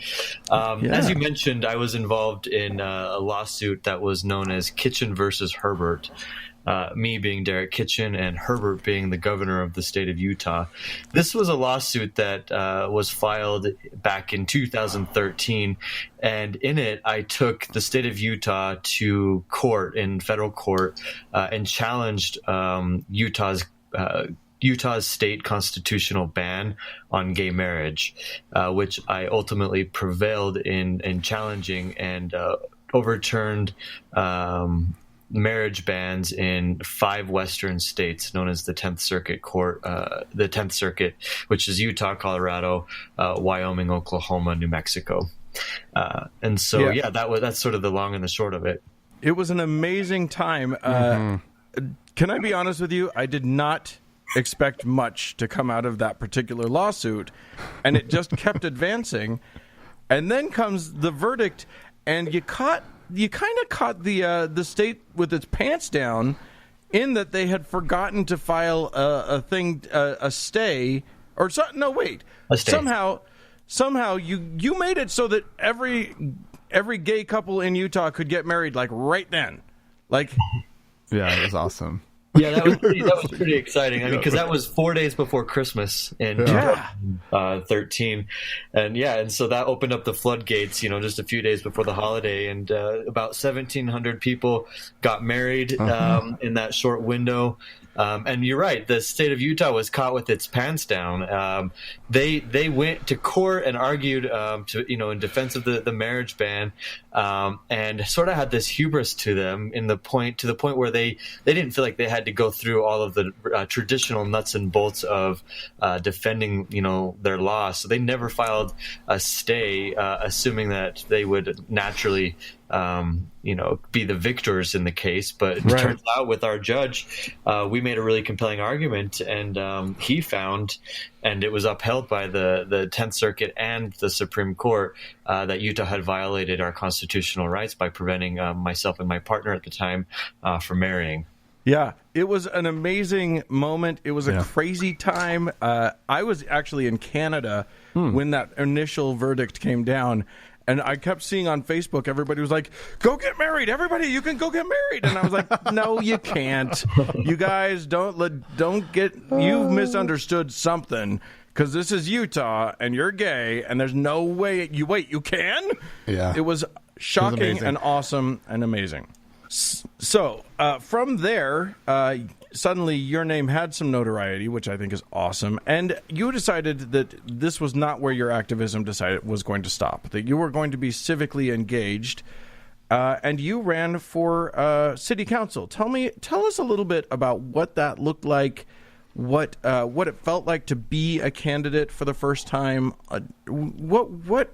As you mentioned, I was involved in a lawsuit that was known as Kitchen versus Herbert. Me being Derek Kitchen and Herbert being the governor of the state of Utah. This was a lawsuit that was filed back in 2013, and in it I took the state of Utah to court, in federal court, and challenged Utah's state constitutional ban on gay marriage, which I ultimately prevailed in challenging and overturned marriage bans in 5 Western states known as the 10th Circuit Court, the 10th Circuit, which is Utah, Colorado, Wyoming, Oklahoma, New Mexico. And so, that's sort of the long and the short of it. It was an amazing time. Can I be honest with you? I did not expect much to come out of that particular lawsuit, and it just kept advancing. And then comes the verdict, and you kind of caught the state with its pants down, in that they had forgotten to file a stay, or so, no, wait, a stay. Somehow you made it so that every gay couple in Utah could get married like right then, like. Yeah, it was awesome. Yeah, that was pretty exciting. I mean, because that was 4 days before Christmas in 2013, and so that opened up the floodgates. Just a few days before the holiday, and about 1,700 people got married in that short window. And you're right, the state of Utah was caught with its pants down. They went to court and argued in defense of the marriage ban, and sort of had this hubris to them to the point where they didn't feel like they had to go through all of the traditional nuts and bolts of defending their law. So they never filed a stay, assuming that they would naturally be the victors in the case. But it turns out with our judge, we made a really compelling argument, and he found, and it was upheld by the 10th Circuit and the Supreme Court, that Utah had violated our constitutional rights by preventing myself and my partner at the time from marrying. Yeah, it was an amazing moment. It was a crazy time. I was actually in Canada when that initial verdict came down. And I kept seeing on Facebook, everybody was like, go get married. Everybody, you can go get married. And I was like, no, you can't. You guys you've misunderstood something, because this is Utah and you're gay and there's no way you can? Yeah. It was shocking and awesome and amazing. So from there, suddenly your name had some notoriety, which I think is awesome. And you decided that this was not where your activism was going to stop, that you were going to be civically engaged, and you ran for city council. Tell us a little bit about what that looked like, what it felt like to be a candidate for the first time. What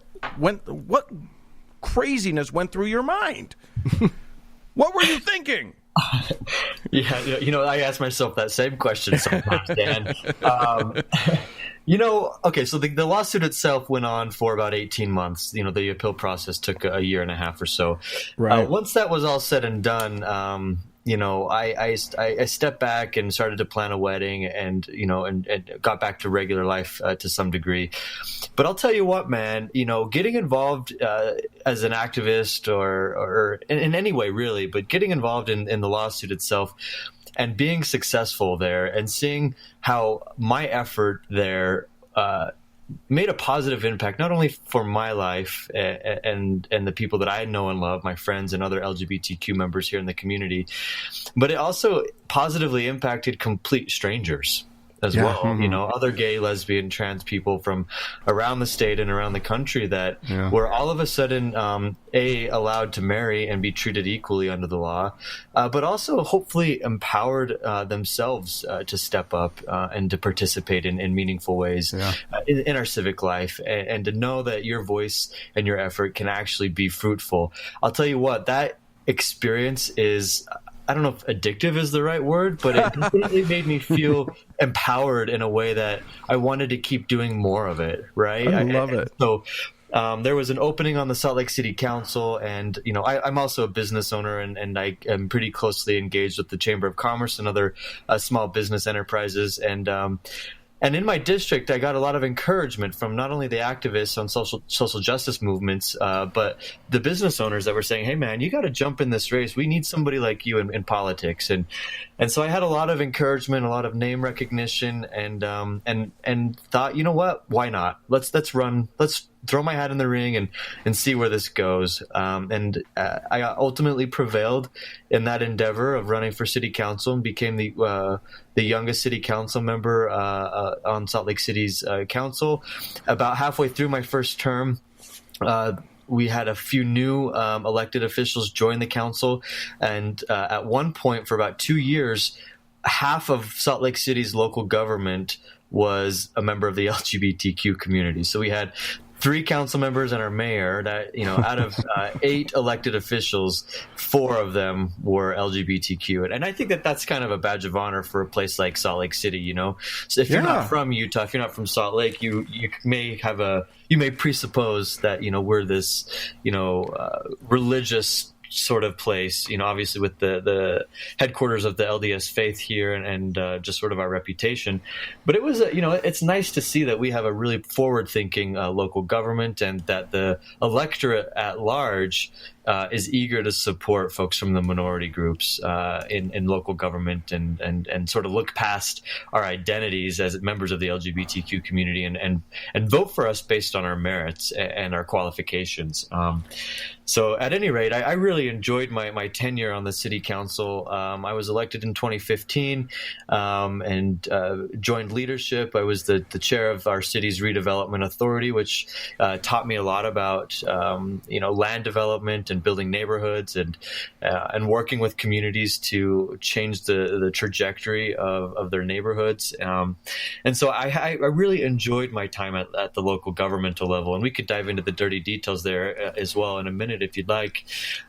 craziness went through your mind? What were you thinking? Yeah, I ask myself that same question sometimes, Dan. Okay, so the lawsuit itself went on for about 18 months. The appeal process took a year and a half or so. Right. Once that was all said and done, I stepped back and started to plan a wedding, and got back to regular life to some degree. But I'll tell you what, man, getting involved as an activist or in any way really, but getting involved in the lawsuit itself and being successful there and seeing how my effort there made a positive impact, not only for my life and the people that I know and love, my friends and other LGBTQ members here in the community, but it also positively impacted complete strangers as well. Mm-hmm. Other gay, lesbian, trans people from around the state and around the country that were all of a sudden allowed to marry and be treated equally under the law, but also hopefully empowered themselves to step up and to participate in meaningful ways in our civic life, and to know that your voice and your effort can actually be fruitful. I'll tell you what, that experience is, I don't know if addictive is the right word, but it definitely made me feel empowered in a way that I wanted to keep doing more of it, right? I love it. So there was an opening on the Salt Lake City Council, and I'm also a business owner, and I am pretty closely engaged with the Chamber of Commerce and other small business enterprises, and in my district, I got a lot of encouragement from not only the activists on social justice movements, but the business owners that were saying, "Hey, man, you got to jump in this race. We need somebody like you in politics." And so I had a lot of encouragement, a lot of name recognition, and thought, you know what? Why not? Let's run. Let's throw my hat in the ring and see where this goes. And I ultimately prevailed in that endeavor of running for city council and became the youngest city council member on Salt Lake City's council. About halfway through my first term, we had a few new elected officials join the council. And at one point, for about 2 years, half of Salt Lake City's local government was a member of the LGBTQ community. So we had 3 council members and our mayor that, out of 8 elected officials, 4 of them were LGBTQ. And I think that that's kind of a badge of honor for a place like Salt Lake City, So if you're not from Utah, if you're not from Salt Lake, you may presuppose that, we're this, religious sort of place, obviously with the headquarters of the LDS faith here and just sort of our reputation. But it was, it's nice to see that we have a really forward-thinking local government, and that the electorate at large is eager to support folks from the minority groups in local government and sort of look past our identities as members of the LGBTQ community and vote for us based on our merits and our qualifications. So at any rate, I really enjoyed my tenure on the city council. I was elected in 2015 and joined leadership. I was the chair of our city's redevelopment authority, which taught me a lot about land development and building neighborhoods and working with communities to change the trajectory of their neighborhoods. And so I really enjoyed my time at the local governmental level, and we could dive into the dirty details there as well in a minute if you'd like.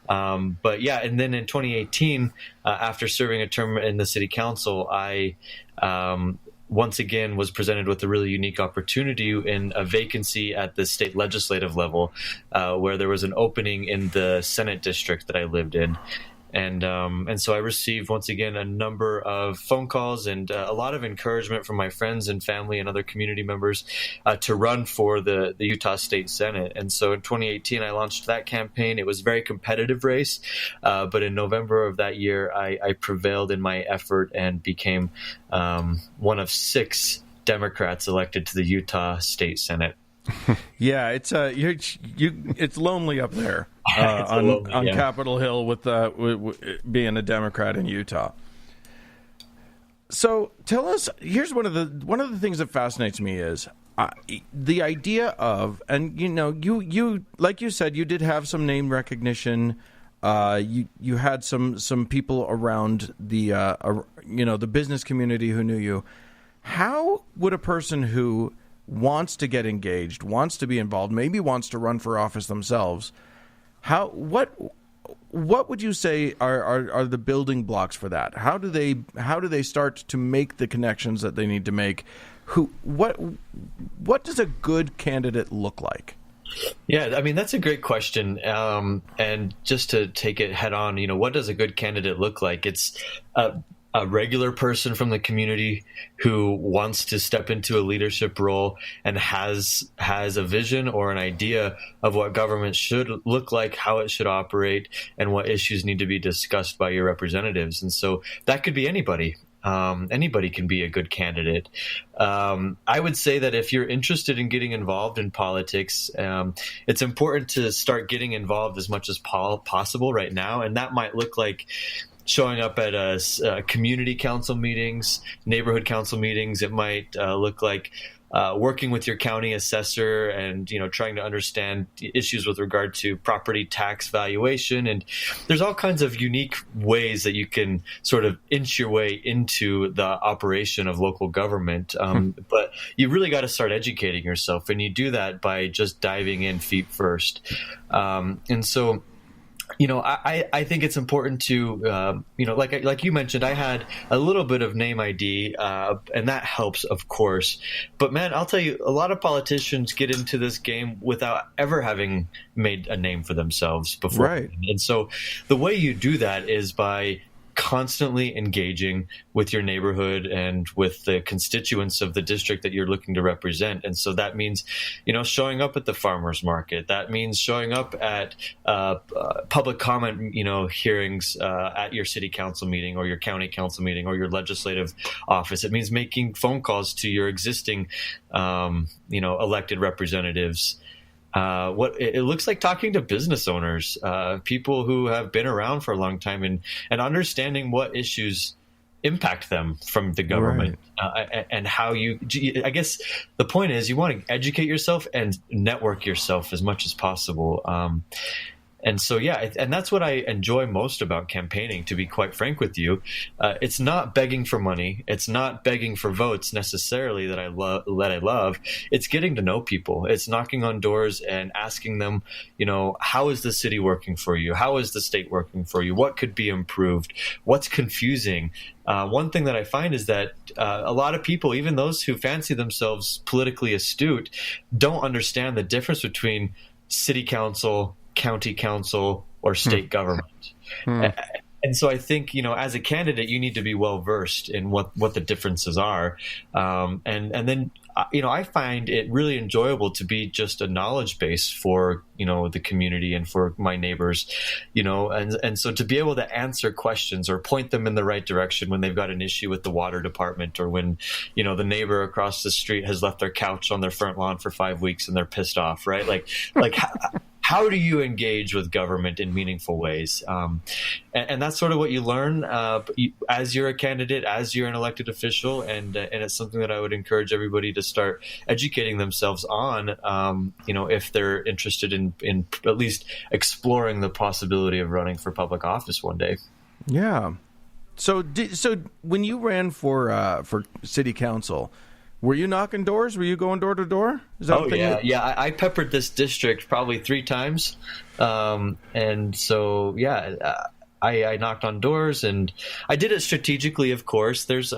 But yeah, and then in 2018, after serving a term in the city council, I once again was presented with a really unique opportunity in a vacancy at the state legislative level, where there was an opening in the Senate district that I lived in. And so I received, once again, a number of phone calls and a lot of encouragement from my friends and family and other community members to run for the Utah State Senate. And so in 2018, I launched that campaign. It was a very competitive race, but in November of that year, I prevailed in my effort and became one of 6 Democrats elected to the Utah State Senate. Yeah, it's lonely up there on Capitol Hill with being a Democrat in Utah. So tell us. Here's one of the things that fascinates me is the idea of, and you like you said, you did have some name recognition. You had some people around the the business community who knew you. How would a person who wants to get engaged, wants to be involved, maybe wants to run for office themselves, what would you say are the building blocks for that? How do they start to make the connections that they need to make? What does a good candidate look like? Yeah, I mean, that's a great question. And just to take it head on, what does a good candidate look like? It's a regular person from the community who wants to step into a leadership role and has a vision or an idea of what government should look like, how it should operate, and what issues need to be discussed by your representatives. And so that could be anybody. Anybody can be a good candidate. I would say that if you're interested in getting involved in politics, it's important to start getting involved as much as possible right now. And that might look like showing up at community council meetings, neighborhood council meetings. It might look like working with your county assessor and trying to understand issues with regard to property tax valuation. And there's all kinds of unique ways that you can sort of inch your way into the operation of local government. But you really got to start educating yourself, and you do that by just diving in feet first. And so I think it's important to, like you mentioned, I had a little bit of name ID, and that helps, of course. But man, I'll tell you, a lot of politicians get into this game without ever having made a name for themselves before. Right. And so the way you do that is by constantly engaging with your neighborhood and with the constituents of the district that you're looking to represent. And so that means, showing up at the farmers market. That means showing up at public comment, hearings at your city council meeting or your county council meeting or your legislative office. It means making phone calls to your existing, elected representatives. What it looks like talking to business owners, people who have been around for a long time and understanding what issues impact them from the government. And how I guess the point is you want to educate yourself and network yourself as much as possible. And so, and that's what I enjoy most about campaigning, to be quite frank with you. It's not begging for money. It's not begging for votes necessarily that I love. It's getting to know people. It's knocking on doors and asking them, how is the city working for you? How is the state working for you? What could be improved? What's confusing? One thing that I find is that a lot of people, even those who fancy themselves politically astute, don't understand the difference between city council, county council, or state government. And so I think, as a candidate, you need to be well versed in what the differences are. And then, I find it really enjoyable to be just a knowledge base for, the community and for my neighbors, and so to be able to answer questions or point them in the right direction when they've got an issue with the water department, or when, the neighbor across the street has left their couch on their front lawn for 5 weeks and they're pissed off, right? Like how do you engage with government in meaningful ways? And that's sort of what you learn as you're a candidate, as you're an elected official, and it's something that I would encourage everybody to start educating themselves on, if they're interested in at least exploring the possibility of running for public office one day. Yeah. So when you ran for city council, were you knocking doors? Were you going door to door? I peppered this district probably 3 times, and so I knocked on doors, and I did it strategically. Of course, there's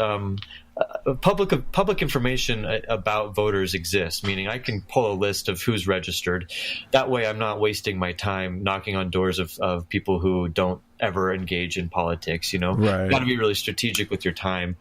public information about voters exists, meaning I can pull a list of who's registered. That way, I'm not wasting my time knocking on doors of people who don't ever engage in politics. Right. You got to be really strategic with your time.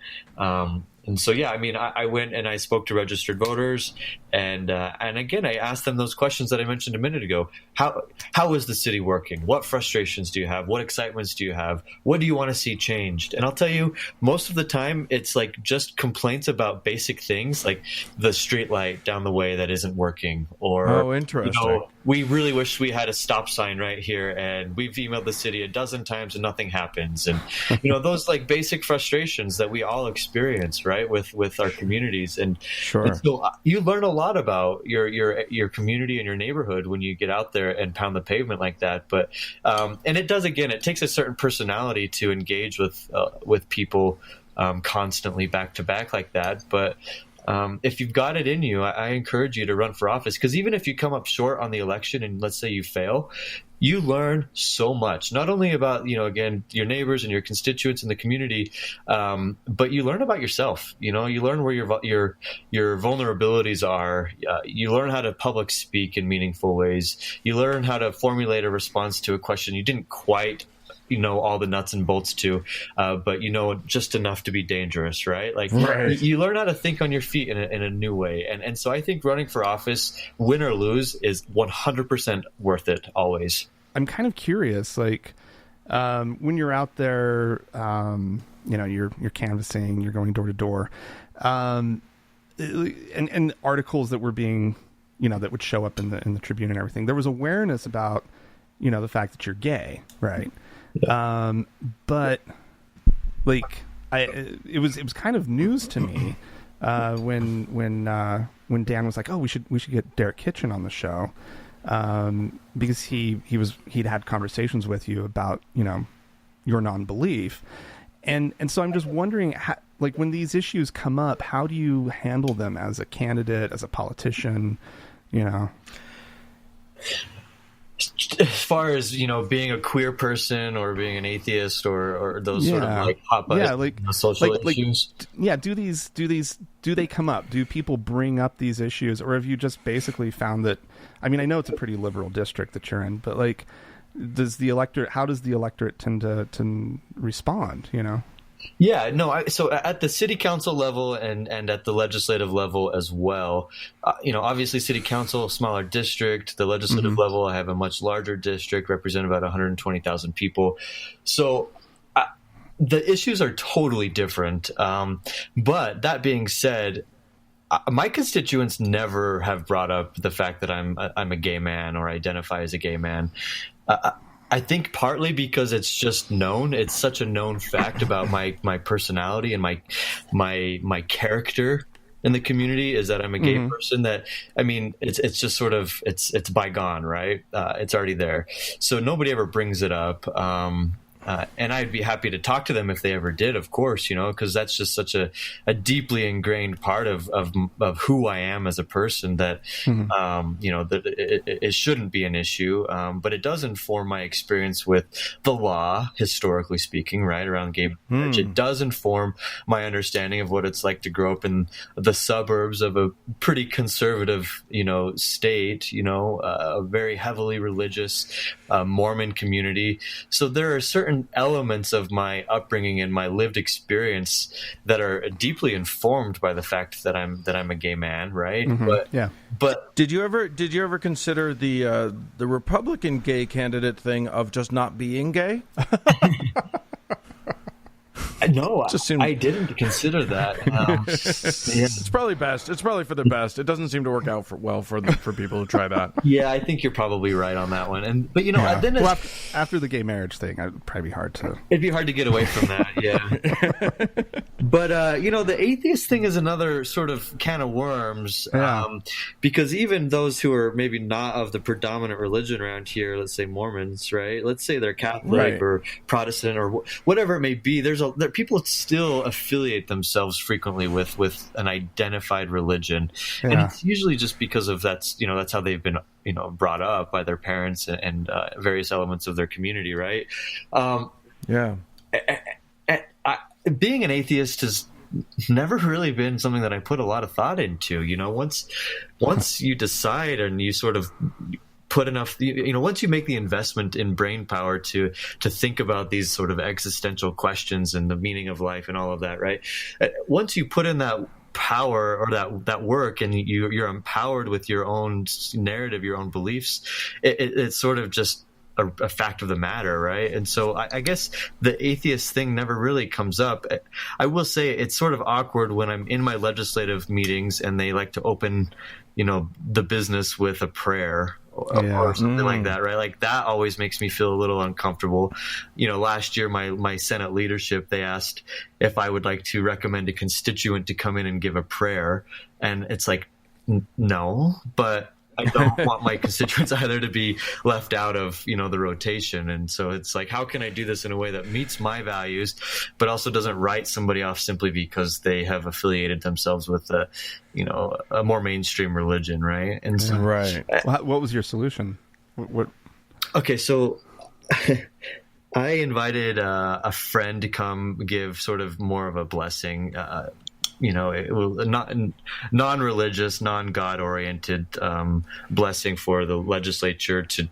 And so, I went and I spoke to registered voters, and again, I asked them those questions that I mentioned a minute ago. How is the city working? What frustrations do you have? What excitements do you have? What do you want to see changed? And I'll tell you, most of the time, it's like just complaints about basic things, like the street light down the way that isn't working, or interesting. We really wish we had a stop sign right here, and we've emailed the city a dozen times and nothing happens. And those like basic frustrations that we all experience, right, with our communities. And, sure. And so you learn a lot about your community and your neighborhood when you get out there and pound the pavement like that. But and it does, again, it takes a certain personality to engage with people constantly back to back like that. But if you've got it in you, I encourage you to run for office, because even if you come up short on the election and let's say you fail, you learn so much, not only about, again, your neighbors and your constituents in the community, but you learn about yourself. You learn where your vulnerabilities are. You learn how to public speak in meaningful ways. You learn how to formulate a response to a question you didn't quite all the nuts and bolts to, but just enough to be dangerous, right? Like right. You learn how to think on your feet in a new way. And so I think running for office, win or lose, is 100% worth it always. I'm kind of curious, like when you're out there, you're canvassing, you're going door to door, and articles that were being, that would show up in the Tribune and everything. There was awareness about, the fact that you're gay, right? Yeah. But like it was kind of news to me when Dan was like, oh, we should get Derek Kitchen on the show, because he'd had conversations with you about your non-belief, and so I'm just wondering how, like, when these issues come up, how do you handle them as a candidate, as a politician, As far as being a queer person or being an atheist or those sort of like hot button social issues. Do they come up? Do people bring up these issues, or have you just basically found that? I mean, I know it's a pretty liberal district that you're in, but like, how does the electorate tend to respond? Yeah, no. So at the city council level and at the legislative level as well, obviously city council, smaller district. The legislative level, I have a much larger district, represent about 120,000 people. So the issues are totally different. But that being said, my constituents never have brought up the fact that I'm a gay man or identify as a gay man. I think partly because it's just known. It's such a known fact about my personality and my character in the community is that I'm a gay person. That, I mean, it's just sort of it's bygone, right? It's already there, so nobody ever brings it up. And I'd be happy to talk to them if they ever did, of course, because that's just such a deeply ingrained part of who I am as a person that, that it shouldn't be an issue. But it does inform my experience with the law, historically speaking, right, around gay marriage. It does inform my understanding of what it's like to grow up in the suburbs of a pretty conservative, state, a very heavily religious Mormon community. So there are certain elements of my upbringing and my lived experience that are deeply informed by the fact that I'm a gay man, right? But did you ever consider the Republican gay candidate thing of just not being gay? No, I didn't consider that. It's probably best. It's probably for the best. It doesn't seem to work out for people who try that. Yeah, I think you're probably right on that one. But then after the gay marriage thing, it'd probably be hard to. It'd be hard to get away from that. Yeah. But the atheist thing is another sort of can of worms, because even those who are maybe not of the predominant religion around here, let's say Mormons, right? Let's say they're Catholic or Protestant or whatever it may be. People still affiliate themselves frequently with an identified religion, and it's usually just because of that's how they've been brought up by their parents and various elements of their community, right? Being an atheist has never really been something that I put a lot of thought into. Once you decide and you sort of put enough, once you make the investment in brain power to think about these sort of existential questions and the meaning of life and all of that, right? Once you put in that power or that work and you're empowered with your own narrative, your own beliefs, it's sort of just a fact of the matter, right? And so I guess the atheist thing never really comes up. I will say it's sort of awkward when I'm in my legislative meetings and they like to open, the business with a prayer or something like that, right? Like that always makes me feel a little uncomfortable. Last year, my Senate leadership, they asked if I would like to recommend a constituent to come in and give a prayer. And it's like, no, but I don't want my constituents either to be left out of, the rotation. And so it's like, how can I do this in a way that meets my values, but also doesn't write somebody off simply because they have affiliated themselves with a more mainstream religion, right? And so, what was your solution? What? Okay, so I invited a friend to come give sort of more of a blessing. It was non-religious, non-God-oriented blessing for the legislature to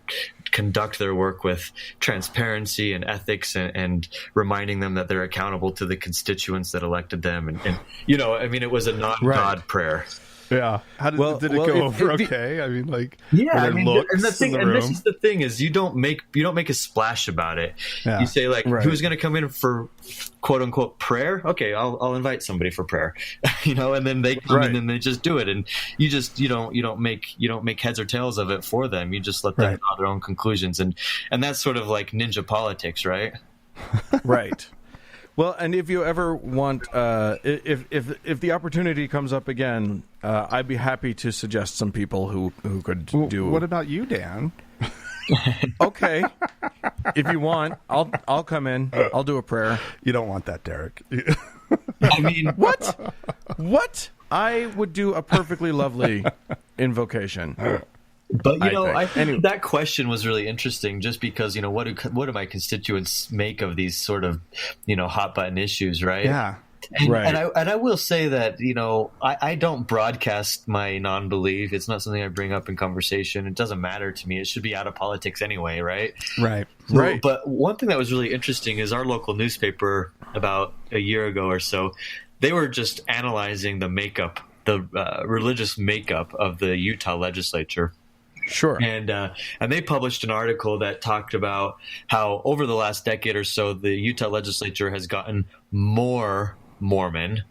conduct their work with transparency and ethics and reminding them that they're accountable to the constituents that elected them. And it was a non-God prayer. Yeah. How did it go over? Okay. I mean, like, and this is the thing is you don't make a splash about it. Yeah. You say like, who's going to come in for quote unquote prayer? Okay, I'll invite somebody for prayer, and then they come and then they just do it, and you don't make heads or tails of it for them. You just let them draw their own conclusions, and that's sort of like ninja politics, right? Right. Well, and if you ever want, if the opportunity comes up again, I'd be happy to suggest some people who could do. What about you, Dan? Okay, if you want, I'll come in. I'll do a prayer. You don't want that, Derek. I mean, what? I would do a perfectly lovely invocation. But I think that question was really interesting, just because what do my constituents make of these sort of hot button issues, right? Yeah, and I will say that I don't broadcast my non-belief. It's not something I bring up in conversation. It doesn't matter to me. It should be out of politics anyway, right? Right. But one thing that was really interesting is our local newspaper about a year ago or so, they were just analyzing the religious makeup of the Utah legislature. Sure. And they published an article that talked about how over the last decade or so, the Utah legislature has gotten more Mormon.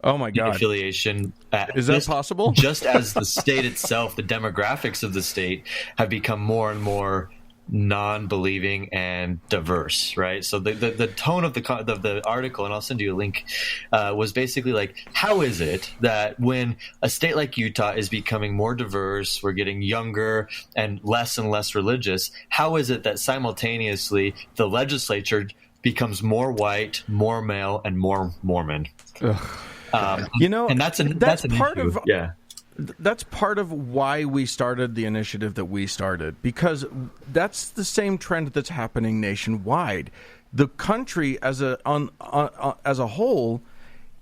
Oh my God! Affiliation. Is that possible? Just as the state itself, the demographics of the state have become more and more non-believing, and diverse, right? So the tone of the article, and I'll send you a link, was basically like, how is it that when a state like Utah is becoming more diverse, we're getting younger and less religious, how is it that simultaneously the legislature becomes more white, more male, and more Mormon? And that's part issue. Of yeah. That's part of why we started the initiative that we started, because that's the same trend that's happening nationwide. The country as a whole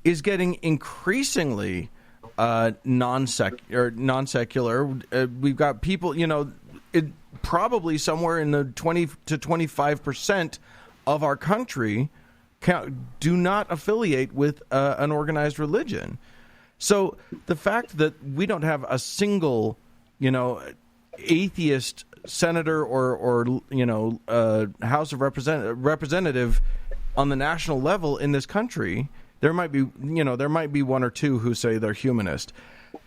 is getting increasingly non-secular. We've got people, probably somewhere in the 20 to 25% of our country do not affiliate with an organized religion. So the fact that we don't have a single, atheist senator or House of Representative on the national level in this country, there might be one or two who say they're humanist,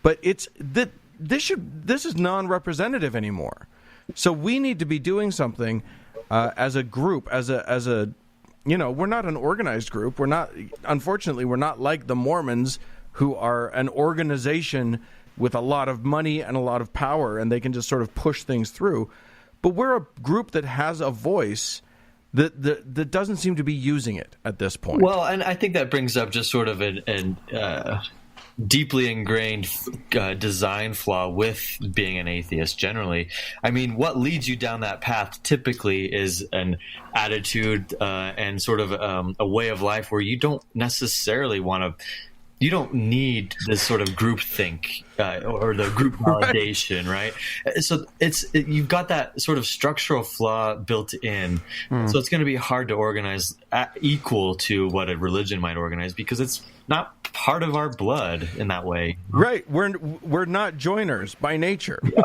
but it's that this is non-representative anymore. So we need to be doing something as a group, as a we're not an organized group. Unfortunately, we're not like the Mormons, who are an organization with a lot of money and a lot of power, and they can just sort of push things through. But we're a group that has a voice that doesn't seem to be using it at this point. Well, and I think that brings up just sort of an deeply ingrained design flaw with being an atheist generally. I mean, what leads you down that path typically is an attitude and sort of a way of life where you don't necessarily want to. You don't need this sort of groupthink or the group validation, right? So you've got that sort of structural flaw built in. So it's going to be hard to organize equal to what a religion might organize because it's not part of our blood in that way. Right. We're not joiners by nature. Yeah.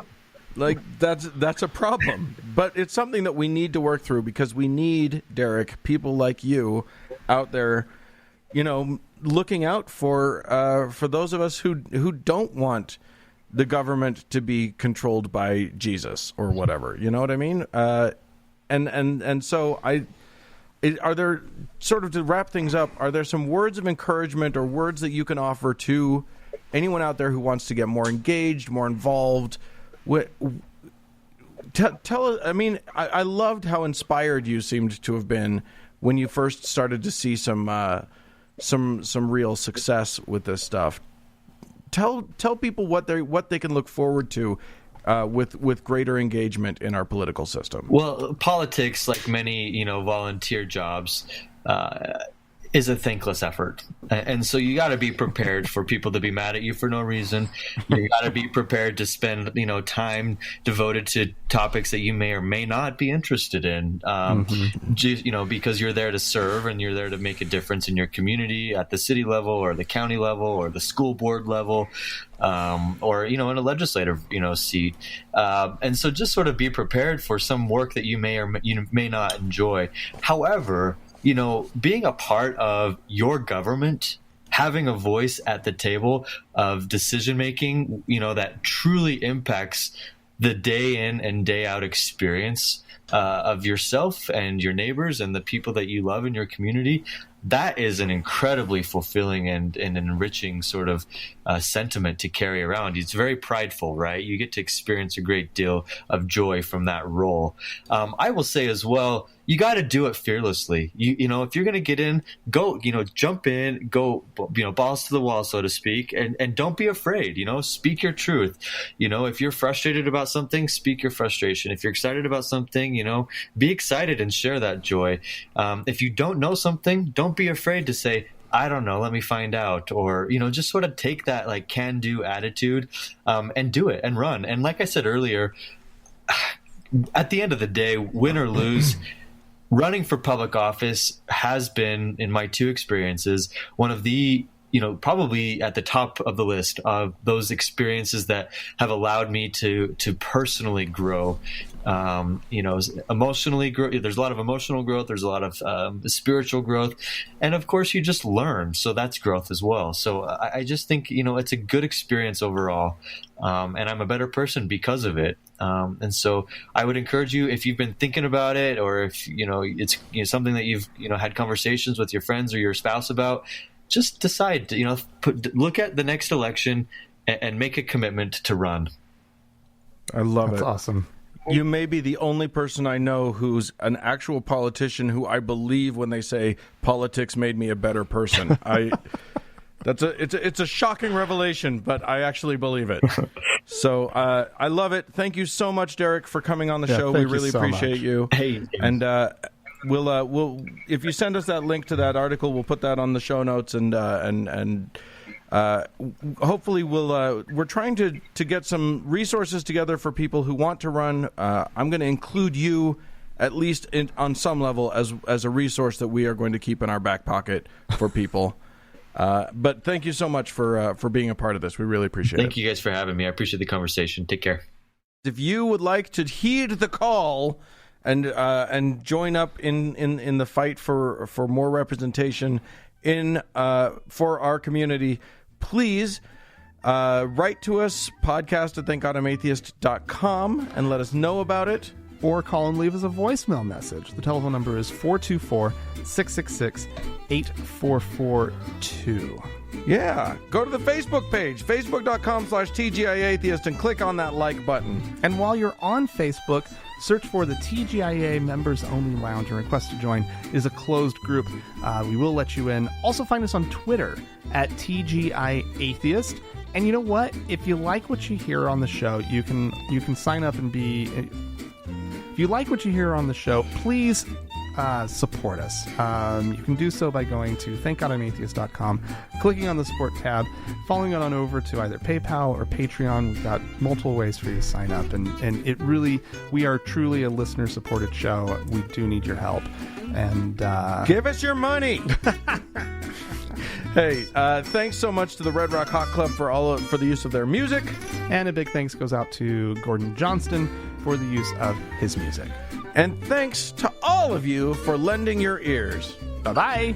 Like that's a problem. But it's something that we need to work through because we need, Derek, people like you out there, looking out for those of us who don't want the government to be controlled by Jesus or whatever. You know what I mean? And so are there, sort of to wrap things up, are there some words of encouragement or words that you can offer to anyone out there who wants to get more engaged, more involved? Tell us. I mean, I loved how inspired you seemed to have been when you first started to see some real success with this stuff. Tell people what they can look forward to with greater engagement in our political system. Well, politics, like many volunteer jobs, is a thankless effort, and so you got to be prepared for people to be mad at you for no reason. You got to be prepared to spend time devoted to topics that you may or may not be interested in, because you're there to serve and you're there to make a difference in your community at the city level or the county level or the school board level, or in a legislative seat, and so just sort of be prepared for some work that you may or may not enjoy. However, being a part of your government, having a voice at the table of decision making, that truly impacts the day in and day out experience of yourself and your neighbors and the people that you love in your community, that is an incredibly fulfilling and enriching sort of sentiment to carry around. It's very prideful, right? You get to experience a great deal of joy from that role. I will say as well, you got to do it fearlessly. If you're going to get in, go, jump in, go, balls to the wall, so to speak, and don't be afraid, speak your truth. If you're frustrated about something, speak your frustration. If you're excited about something, be excited and share that joy. If you don't know something, don't be afraid to say, I don't know, let me find out. Or, just sort of take that can-do attitude and do it and run. And like I said earlier, at the end of the day, win or lose, running for public office has been, in my two experiences, one of the probably at the top of the list of those experiences that have allowed me to personally grow. Emotionally grow. There's a lot of emotional growth. There's a lot of spiritual growth, and of course, you just learn. So that's growth as well. So I just think it's a good experience overall, and I'm a better person because of it. And so I would encourage you, if you've been thinking about it, or if it's something that you've had conversations with your friends or your spouse about, just decide to look at the next election and make a commitment to run. I love it. That's awesome. You may be the only person I know who's an actual politician who I believe when they say politics made me a better person. It's a shocking revelation, but I actually believe it. So I love it. Thank you so much, Derek, for coming on the show. We really appreciate you. Hey, and we'll if you send us that link to that article, we'll put that on the show notes, and hopefully we're trying to get some resources together for people who want to run. I'm going to include you at least on some level as a resource that we are going to keep in our back pocket for people. But thank you so much for being a part of this. We really appreciate it. Thank you guys for having me. I appreciate the conversation. Take care. If you would like to heed the call and join up in the fight for more representation for our community, please write to us, podcast@thankgodimatheist.com, and let us know about it. Or call and leave us a voicemail message. The telephone number is 424-666-8442. Yeah. Go to the Facebook page, facebook.com/TGIAtheist, and click on that like button. And while you're on Facebook, search for the TGIA Members Only Lounge and request to join. It is a closed group. We will let you in. Also find us on Twitter @TGIAtheist. And you know what? If you like what you hear on the show, you can sign up and be... If you like what you hear on the show, please support us. You can do so by going to thankgodimatheist.com, clicking on the support tab, following it on over to either PayPal or Patreon. We've got multiple ways for you to sign up, and it really, we are truly a listener-supported show. We do need your help. And give us your money. Hey, thanks so much to the Red Rock Hot Club for the use of their music. And a big thanks goes out to Gordon Johnston for the use of his music. And thanks to all of you for lending your ears. Bye-bye.